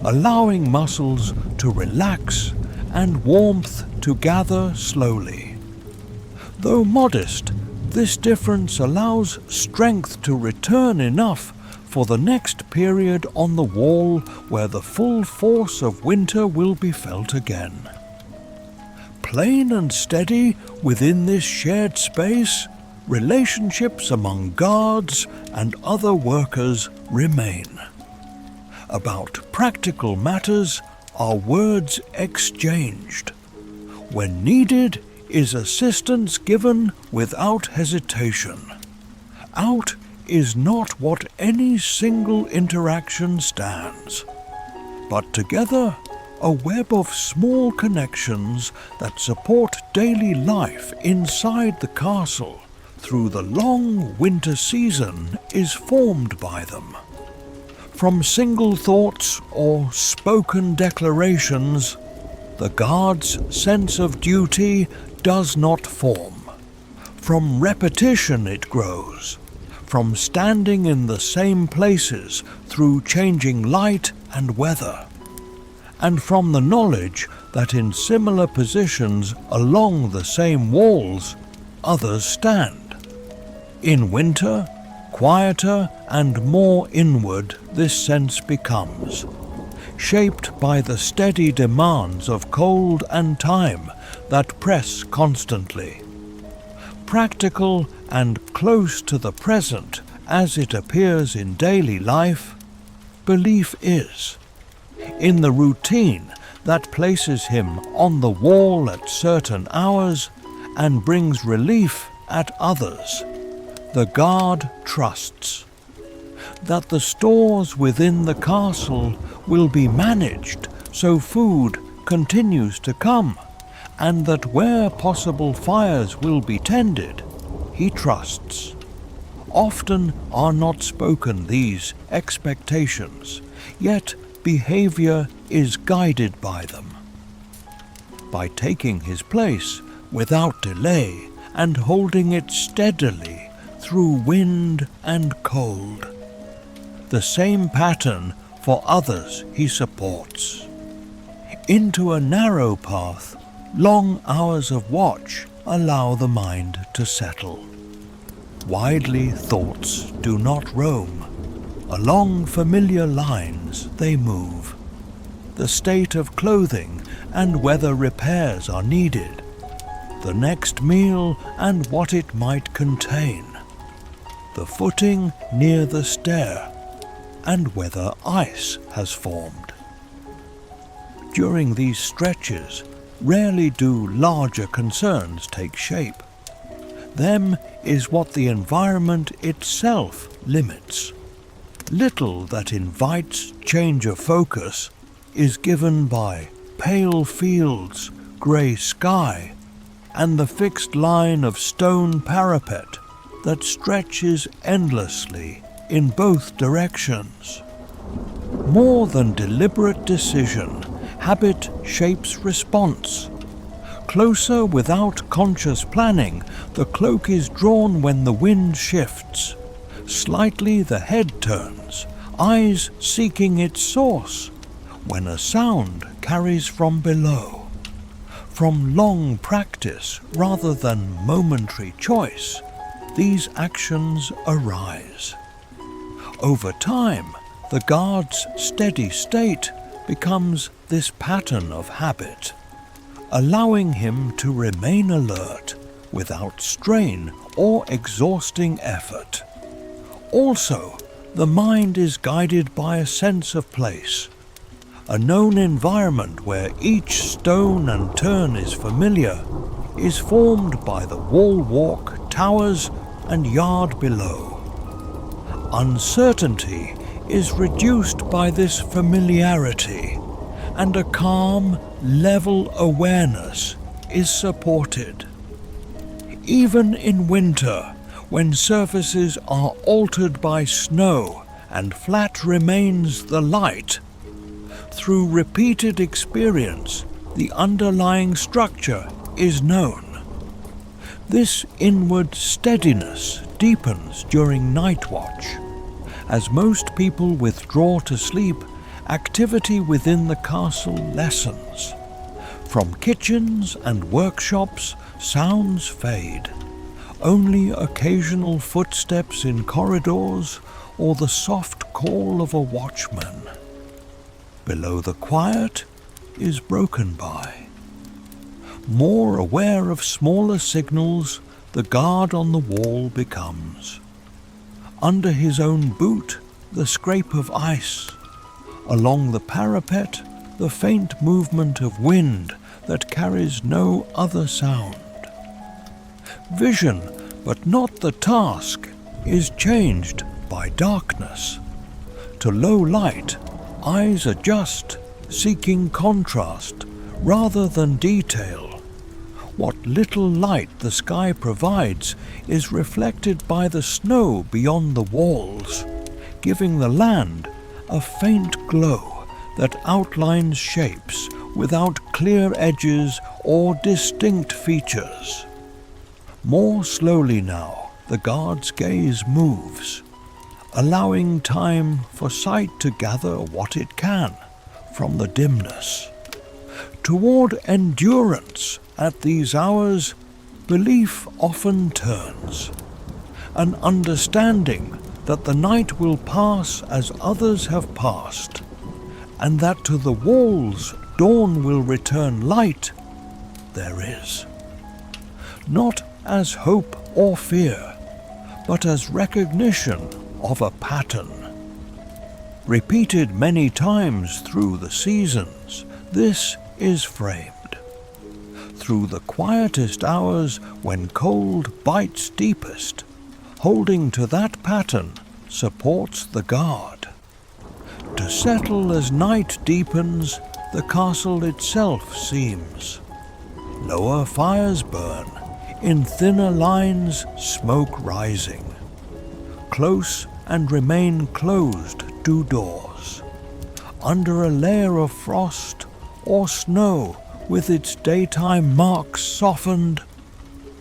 allowing muscles to relax and warmth to gather slowly. Though modest, this difference allows strength to return enough for the next period on the wall where the full force of winter will be felt again. Plain and steady within this shared space, relationships among guards and other workers remain. About practical matters are words exchanged. When needed, is assistance given without hesitation. Out is not what any single interaction stands, but together a web of small connections that support daily life inside the castle through the long winter season is formed by them. From single thoughts or spoken declarations, the guard's sense of duty does not form. From repetition it grows, from standing in the same places through changing light and weather, and from the knowledge that in similar positions along the same walls others stand. In winter, quieter and more inward this sense becomes, shaped by the steady demands of cold and time that press constantly. Practical and close to the present as it appears in daily life, belief is. In the routine that places him on the wall at certain hours and brings relief at others, the guard trusts that the stores within the castle will be managed so food continues to come, and that where possible fires will be tended, he trusts. Often are not spoken these expectations, yet behavior is guided by them. By taking his place without delay and holding it steadily through wind and cold. The same pattern for others he supports. Into a narrow path, long hours of watch allow the mind to settle. Widely thoughts do not roam. Along familiar lines they move. The state of clothing and whether repairs are needed. The next meal and what it might contain. The footing near the stair and whether ice has formed. During these stretches, rarely do larger concerns take shape. Them is what the environment itself limits. Little that invites change of focus is given by pale fields, grey sky, and the fixed line of stone parapet that stretches endlessly in both directions. More than deliberate decision, habit shapes response. Closer without conscious planning, the cloak is drawn when the wind shifts. Slightly the head turns, eyes seeking its source, when a sound carries from below. From long practice rather than momentary choice, these actions arise. Over time, the guard's steady state becomes this pattern of habit, allowing him to remain alert without strain or exhausting effort. Also, the mind is guided by a sense of place, a known environment where each stone and turn is familiar, is formed by the wall walk, towers, and yard below. Uncertainty is reduced by this familiarity, and a calm, level awareness is supported. Even in winter, when surfaces are altered by snow and flat remains the light, through repeated experience, the underlying structure is known. This inward steadiness deepens during night watch. As most people withdraw to sleep, activity within the castle lessens. From kitchens and workshops, sounds fade. Only occasional footsteps in corridors or the soft call of a watchman. Below the quiet is broken by. More aware of smaller signals, the guard on the wall becomes. Under his own boot, the scrape of ice. Along the parapet, the faint movement of wind that carries no other sound. Vision, but not the task, is changed by darkness. To low light, eyes adjust, seeking contrast rather than detail. What little light the sky provides is reflected by the snow beyond the walls, giving the land a faint glow that outlines shapes without clear edges or distinct features. More slowly now, the guard's gaze moves, allowing time for sight to gather what it can from the dimness. Toward endurance at these hours, belief often turns. An understanding that the night will pass as others have passed, and that to the walls dawn will return light, there is. Not as hope or fear, but as recognition of a pattern. Repeated many times through the seasons, this is framed. Through the quietest hours when cold bites deepest, holding to that pattern supports the guard. To settle as night deepens, the castle itself seems. Lower fires burn, in thinner lines smoke rising. Close and remain closed do doors. Under a layer of frost or snow with its daytime marks softened,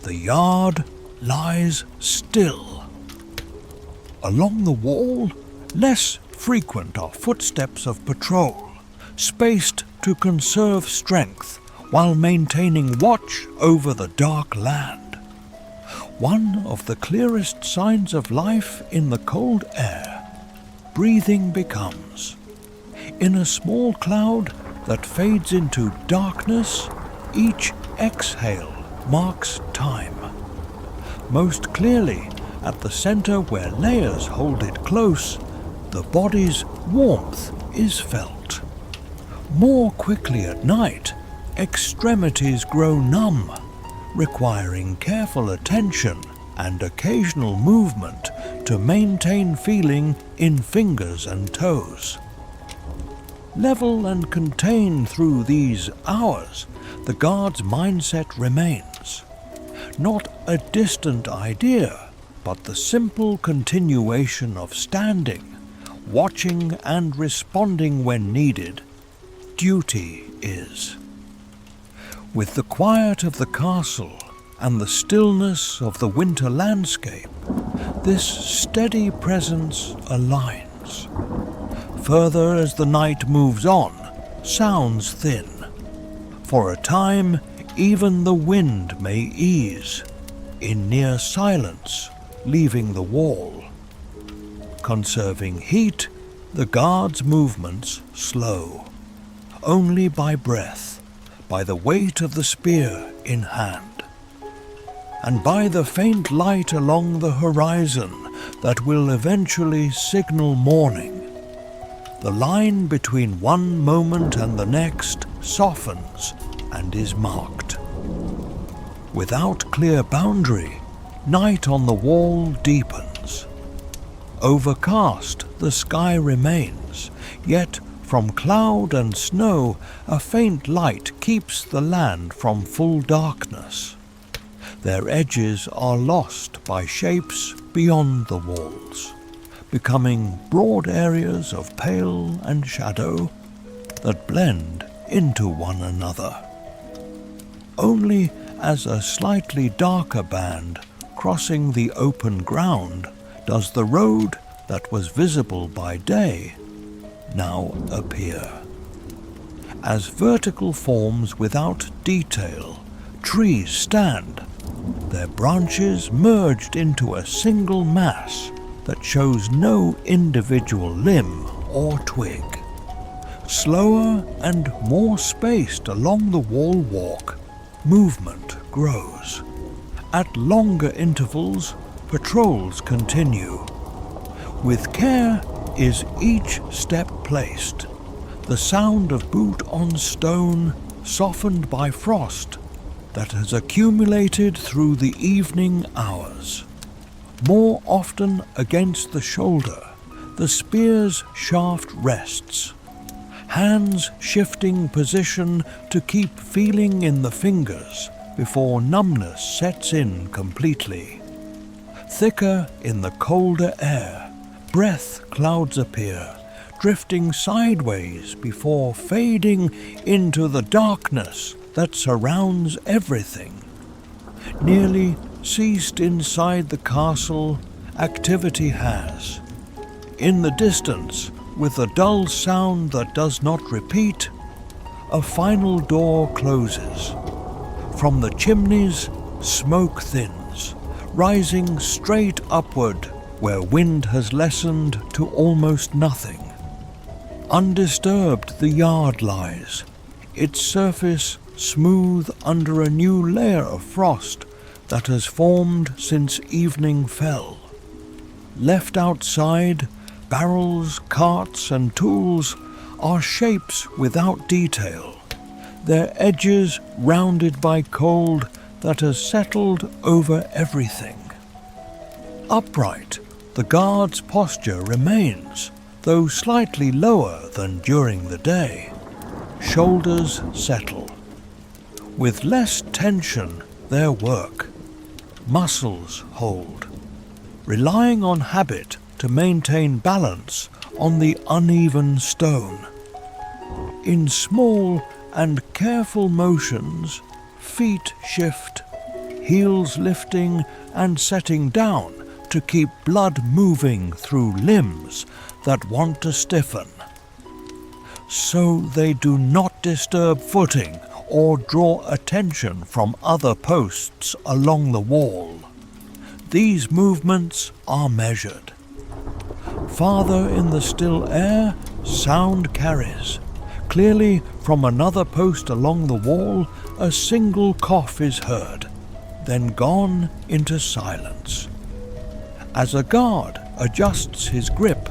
the yard lies still. Along the wall, less frequent are footsteps of patrol, spaced to conserve strength while maintaining watch over the dark land. One of the clearest signs of life in the cold air, breathing becomes. In a small cloud that fades into darkness, each exhale marks time. Most clearly, at the center where layers hold it close, the body's warmth is felt. More quickly at night, extremities grow numb, requiring careful attention and occasional movement to maintain feeling in fingers and toes. Level and contained through these hours, the guard's mindset remains. Not a distant idea, but the simple continuation of standing, watching and responding when needed. Duty is. With the quiet of the castle and the stillness of the winter landscape, this steady presence aligns. Further as the night moves on, sounds thin. For a time, even the wind may ease, in near silence, leaving the wall. Conserving heat, the guard's movements slow, only by breath, by the weight of the spear in hand, and by the faint light along the horizon that will eventually signal morning. The line between one moment and the next softens and is marked. Without clear boundary, night on the wall deepens. Overcast, the sky remains, yet from cloud and snow a faint light keeps the land from full darkness. Their edges are lost by shapes beyond the walls, becoming broad areas of pale and shadow that blend into one another. Only as a slightly darker band crossing the open ground does the road that was visible by day now appear. As vertical forms without detail, trees stand, their branches merged into a single mass that shows no individual limb or twig. Slower and more spaced along the wall walk, movement grows. At longer intervals, patrols continue. With care is each step placed, the sound of boot on stone softened by frost that has accumulated through the evening hours. More often against the shoulder, the spear's shaft rests, hands shifting position to keep feeling in the fingers before numbness sets in completely. Thicker in the colder air, breath clouds appear, drifting sideways before fading into the darkness that surrounds everything. Nearly ceased inside the castle, activity has. In the distance, with a dull sound that does not repeat, a final door closes. From the chimneys, smoke thins, rising straight upward where wind has lessened to almost nothing. Undisturbed the yard lies, its surface smooth under a new layer of frost that has formed since evening fell. Left outside, barrels, carts, and tools are shapes without detail, their edges rounded by cold that has settled over everything. Upright, the guard's posture remains, though slightly lower than during the day. Shoulders settle. With less tension, their work. Muscles hold, relying on habit to maintain balance on the uneven stone. In small and careful motions, feet shift, heels lifting and setting down to keep blood moving through limbs that want to stiffen. So they do not disturb footing or draw attention from other posts along the wall. These movements are measured. Farther in the still air, sound carries. Clearly from another post along the wall, a single cough is heard, then gone into silence. As a guard adjusts his grip,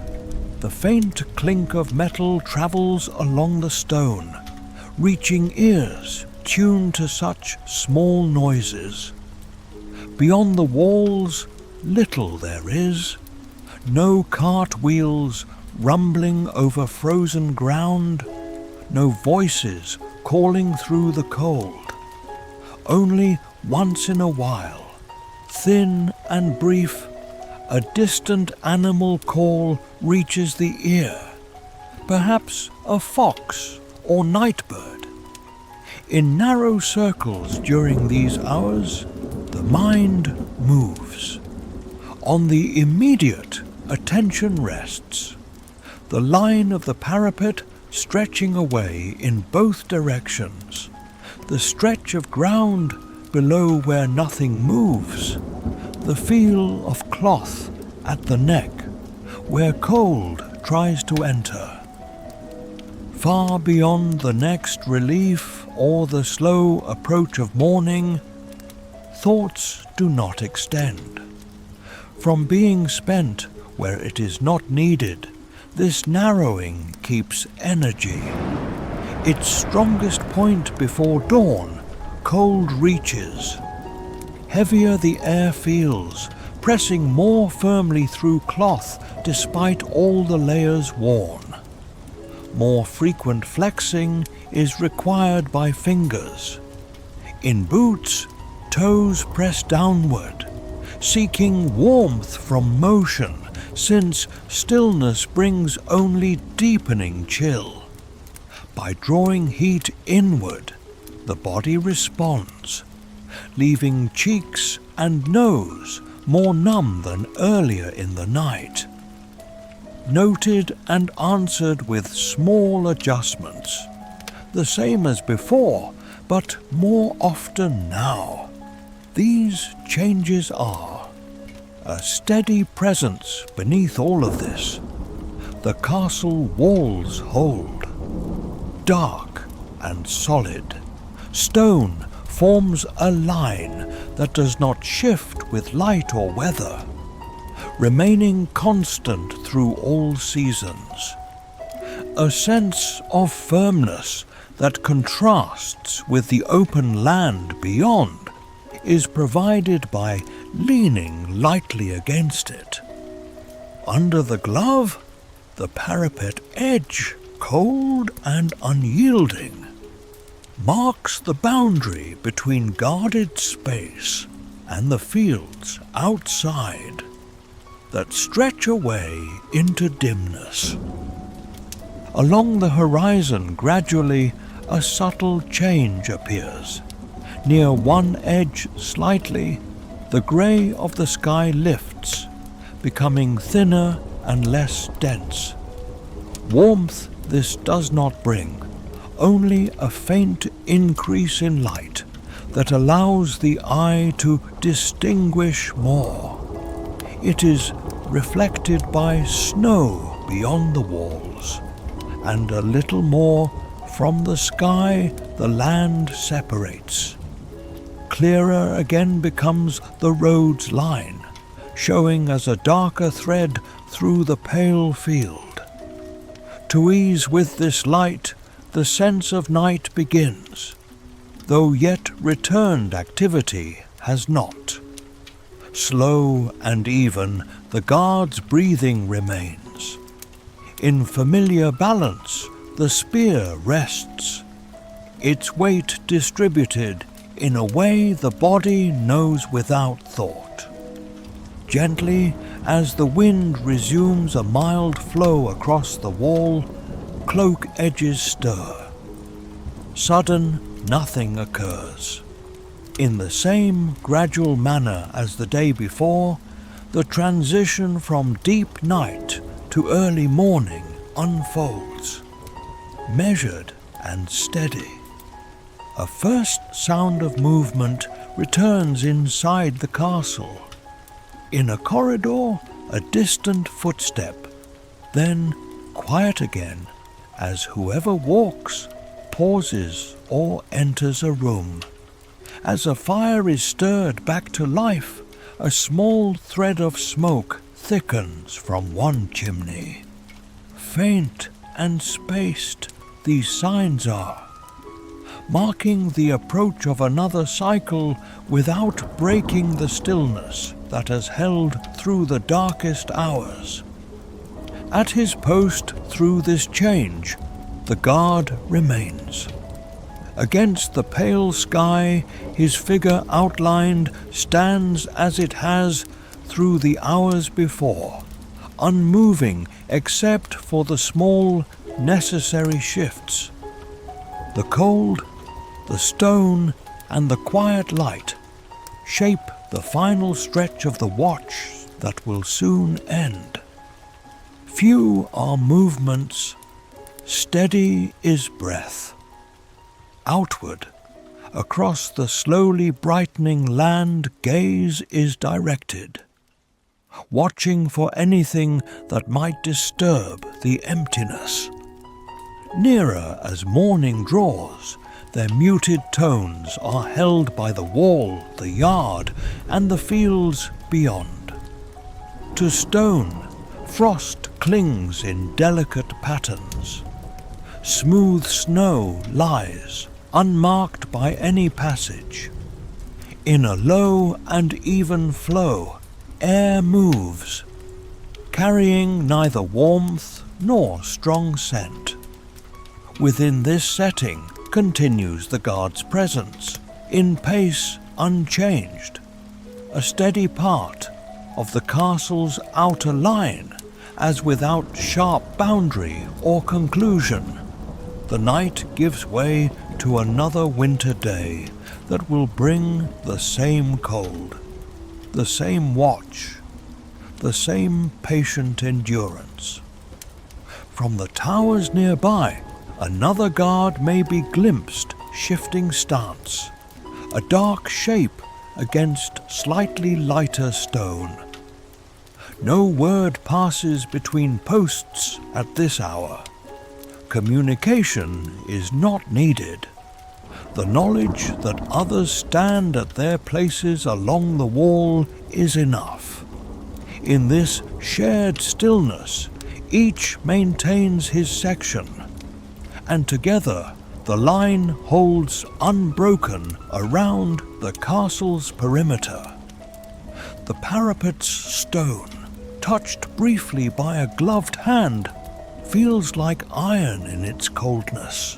the faint clink of metal travels along the stone, reaching ears tuned to such small noises. Beyond the walls, little there is. No cartwheels rumbling over frozen ground, no voices calling through the cold. Only once in a while, thin and brief, a distant animal call reaches the ear, perhaps a fox or night bird. In narrow circles during these hours, the mind moves. On the immediate, attention rests. The line of the parapet stretching away in both directions, the stretch of ground below where nothing moves, the feel of cloth at the neck where cold tries to enter. Far beyond the next relief or the slow approach of morning, thoughts do not extend. From being spent where it is not needed, this narrowing keeps energy. Its strongest point before dawn, cold reaches. Heavier the air feels, pressing more firmly through cloth despite all the layers worn. More frequent flexing is required by fingers. In boots, toes press downward, seeking warmth from motion, since stillness brings only deepening chill. By drawing heat inward, the body responds, leaving cheeks and nose more numb than earlier in the night. Noted and answered with small adjustments, the same as before, but more often now. These changes are a steady presence beneath all of this. The castle walls hold, dark and solid. Stone forms a line that does not shift with light or weather, remaining constant through all seasons. A sense of firmness that contrasts with the open land beyond is provided by leaning lightly against it. Under the glove, the parapet edge, cold and unyielding, marks the boundary between guarded space and the fields outside that stretch away into dimness. Along the horizon, gradually, a subtle change appears. Near one edge slightly, the grey of the sky lifts, becoming thinner and less dense. Warmth this does not bring, only a faint increase in light that allows the eye to distinguish more. It is reflected by snow beyond the walls, and a little more from the sky the land separates. Clearer again becomes the road's line, showing as a darker thread through the pale field. To ease with this light, the sense of night begins, though yet returned activity has not. Slow and even, the guard's breathing remains. In familiar balance, the spear rests, its weight distributed in a way the body knows without thought. Gently, as the wind resumes a mild flow across the wall, cloak edges stir. Sudden, nothing occurs. In the same gradual manner as the day before, the transition from deep night to early morning unfolds, measured and steady. A first sound of movement returns inside the castle. In a corridor, a distant footstep, then quiet again as whoever walks pauses or enters a room. As a fire is stirred back to life, a small thread of smoke thickens from one chimney. Faint and spaced, these signs are, marking the approach of another cycle without breaking the stillness that has held through the darkest hours. At his post through this change, the guard remains. Against the pale sky, his figure outlined stands as it has through the hours before, unmoving except for the small, necessary shifts. The cold the stone and the quiet light shape the final stretch of the watch that will soon end. Few are movements, steady is breath. Outward, across the slowly brightening land, gaze is directed, watching for anything that might disturb the emptiness. Nearer as morning draws, their muted tones are held by the wall, the yard, and the fields beyond. To stone, frost clings in delicate patterns. Smooth snow lies, unmarked by any passage. In a low and even flow, air moves, carrying neither warmth nor strong scent. Within this setting continues the god's presence, in pace unchanged, a steady part of the castle's outer line, as without sharp boundary or conclusion. The night gives way to another winter day that will bring the same cold, the same watch, the same patient endurance. From the towers nearby, another guard may be glimpsed shifting stance, a dark shape against slightly lighter stone. No word passes between posts at this hour. Communication is not needed. The knowledge that others stand at their places along the wall is enough. In this shared stillness, each maintains his section, and together the line holds unbroken around the castle's perimeter. The parapet's stone, touched briefly by a gloved hand, feels like iron in its coldness.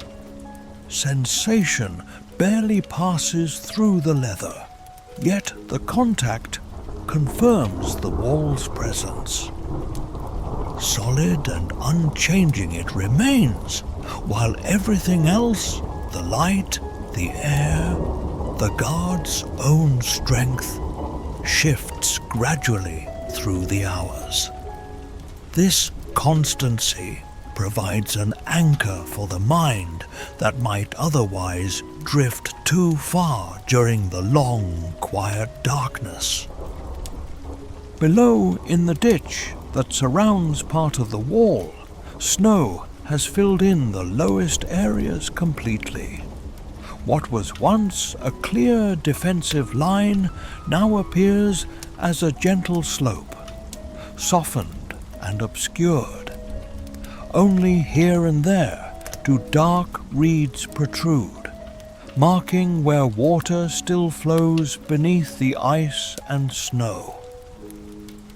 Sensation barely passes through the leather, yet the contact confirms the wall's presence. Solid and unchanging it remains, while everything else, the light, the air, the guard's own strength, shifts gradually through the hours. This constancy provides an anchor for the mind that might otherwise drift too far during the long, quiet darkness. Below, in the ditch that surrounds part of the wall, snow has filled in the lowest areas completely. What was once a clear defensive line now appears as a gentle slope, softened and obscured. Only here and there do dark reeds protrude, marking where water still flows beneath the ice and snow.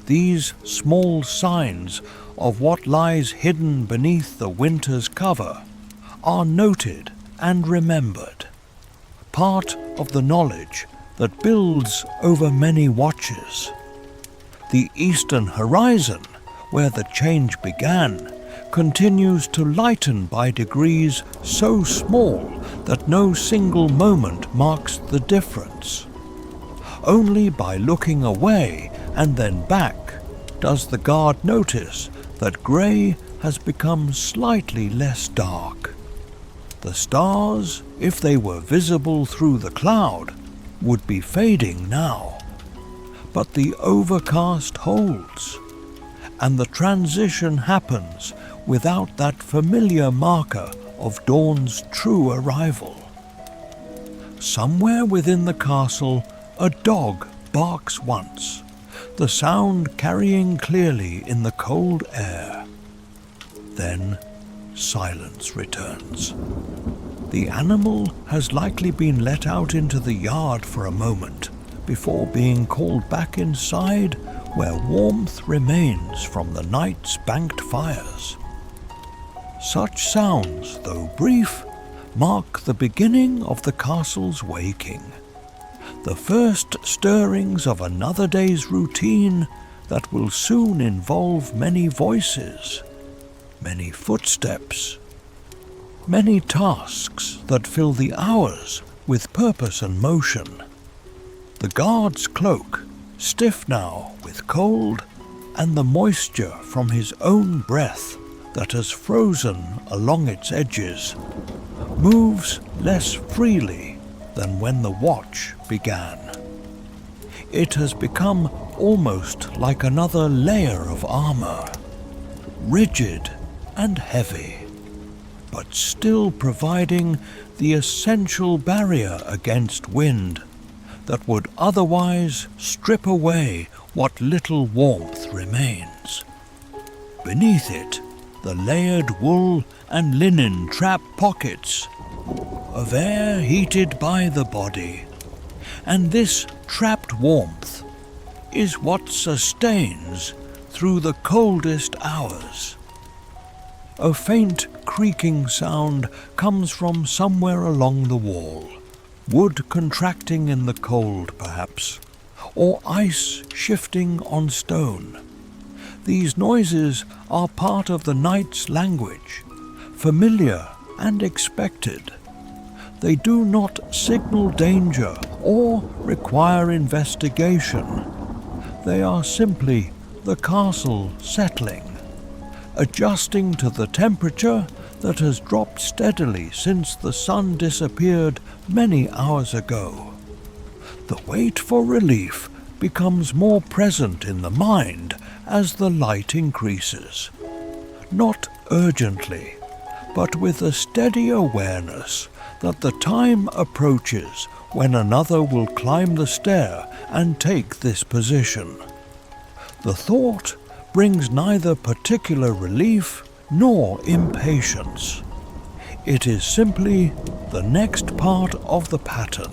These small signs of what lies hidden beneath the winter's cover are noted and remembered, part of the knowledge that builds over many watches. The eastern horizon, where the change began, continues to lighten by degrees so small that no single moment marks the difference. Only by looking away and then back does the guard notice that grey has become slightly less dark. The stars, if they were visible through the cloud, would be fading now. But the overcast holds, and the transition happens without that familiar marker of dawn's true arrival. Somewhere within the castle, a dog barks once, the sound carrying clearly in the cold air. Then silence returns. The animal has likely been let out into the yard for a moment before being called back inside, where warmth remains from the night's banked fires. Such sounds, though brief, mark the beginning of the castle's waking, the first stirrings of another day's routine that will soon involve many voices, many footsteps, many tasks that fill the hours with purpose and motion. The guard's cloak, stiff now with cold, and the moisture from his own breath that has frozen along its edges, moves less freely than when the watch began. It has become almost like another layer of armor, rigid and heavy, but still providing the essential barrier against wind that would otherwise strip away what little warmth remains. Beneath it, the layered wool and linen trap pockets of air heated by the body, and this trapped warmth is what sustains through the coldest hours. A faint creaking sound comes from somewhere along the wall, wood contracting in the cold perhaps, or ice shifting on stone. These noises are part of the night's language, familiar and expected. They do not signal danger or require investigation. They are simply the castle settling, adjusting to the temperature that has dropped steadily since the sun disappeared many hours ago. The wait for relief becomes more present in the mind as the light increases. Not urgently, but with a steady awareness that the time approaches when another will climb the stair and take this position. The thought brings neither particular relief nor impatience. It is simply the next part of the pattern,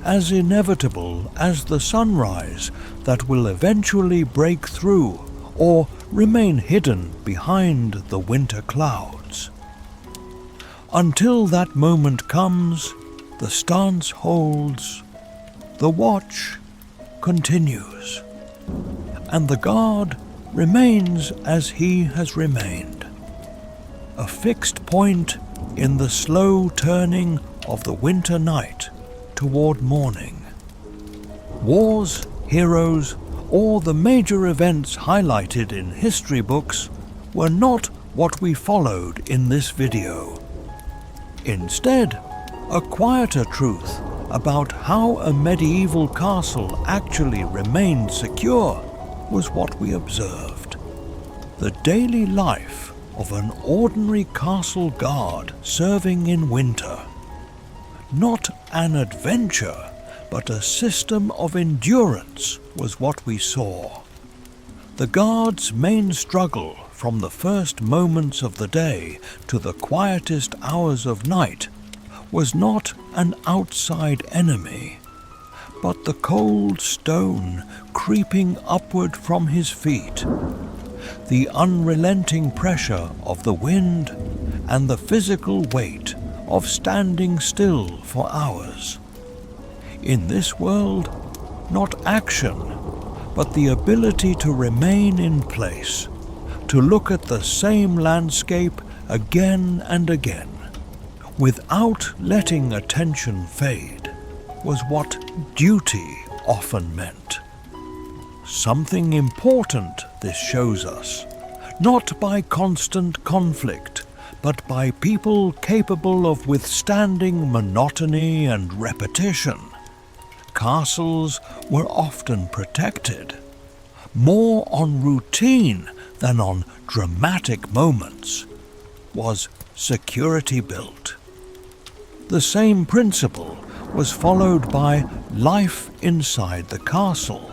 as inevitable as the sunrise that will eventually break through or remain hidden behind the winter clouds. Until that moment comes, the stance holds, the watch continues, and the guard remains as he has remained, a fixed point in the slow turning of the winter night toward morning. Wars, heroes, or the major events highlighted in history books were not what we followed in this video. Instead, a quieter truth about how a medieval castle actually remained secure was what we observed. The daily life of an ordinary castle guard serving in winter. Not an adventure, but a system of endurance was what we saw. The guard's main struggle from the first moments of the day to the quietest hours of night was not an outside enemy, but the cold stone creeping upward from his feet, the unrelenting pressure of the wind, and the physical weight of standing still for hours. In this world, not action, but the ability to remain in place, to look at the same landscape again and again, without letting attention fade, was what duty often meant. Something important, this shows us, not by constant conflict, but by people capable of withstanding monotony and repetition. Castles were often protected, more on routine than on dramatic moments, was security built. The same principle was followed by life inside the castle.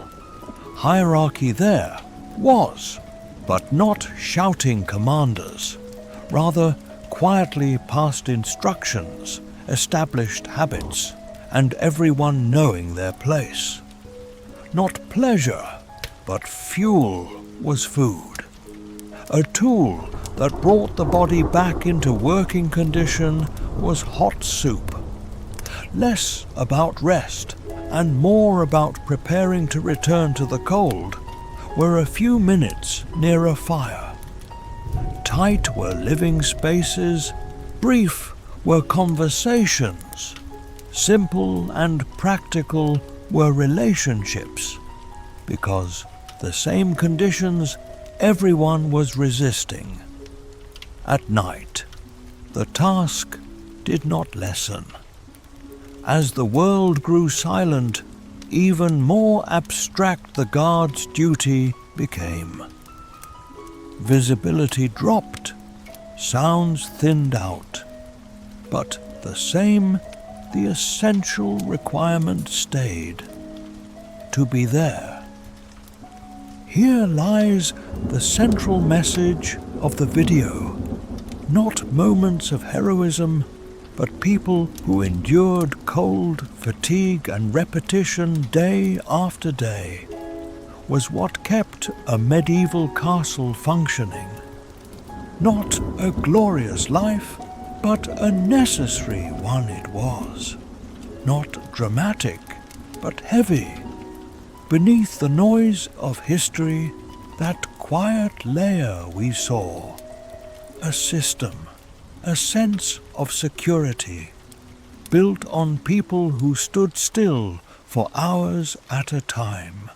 Hierarchy there was, but not shouting commanders, rather quietly passed instructions, established habits, and everyone knowing their place. Not pleasure, but fuel was food. A tool that brought the body back into working condition was hot soup. Less about rest and more about preparing to return to the cold were a few minutes near a fire. Tight were living spaces, Brief were conversations. Simple and practical were relationships, because the same conditions everyone was resisting. At night, the task did not lessen. As the world grew silent, even more abstract the guard's duty became. Visibility dropped, sounds thinned out, but the essential requirement stayed: to be there. Here lies the central message of the video. Not moments of heroism, but people who endured cold, fatigue, and repetition day after day was what kept a medieval castle functioning. Not a glorious life, but a necessary one it was. Not dramatic, but heavy. Beneath the noise of history, that quiet layer we saw. A system, a sense of security, built on people who stood still for hours at a time.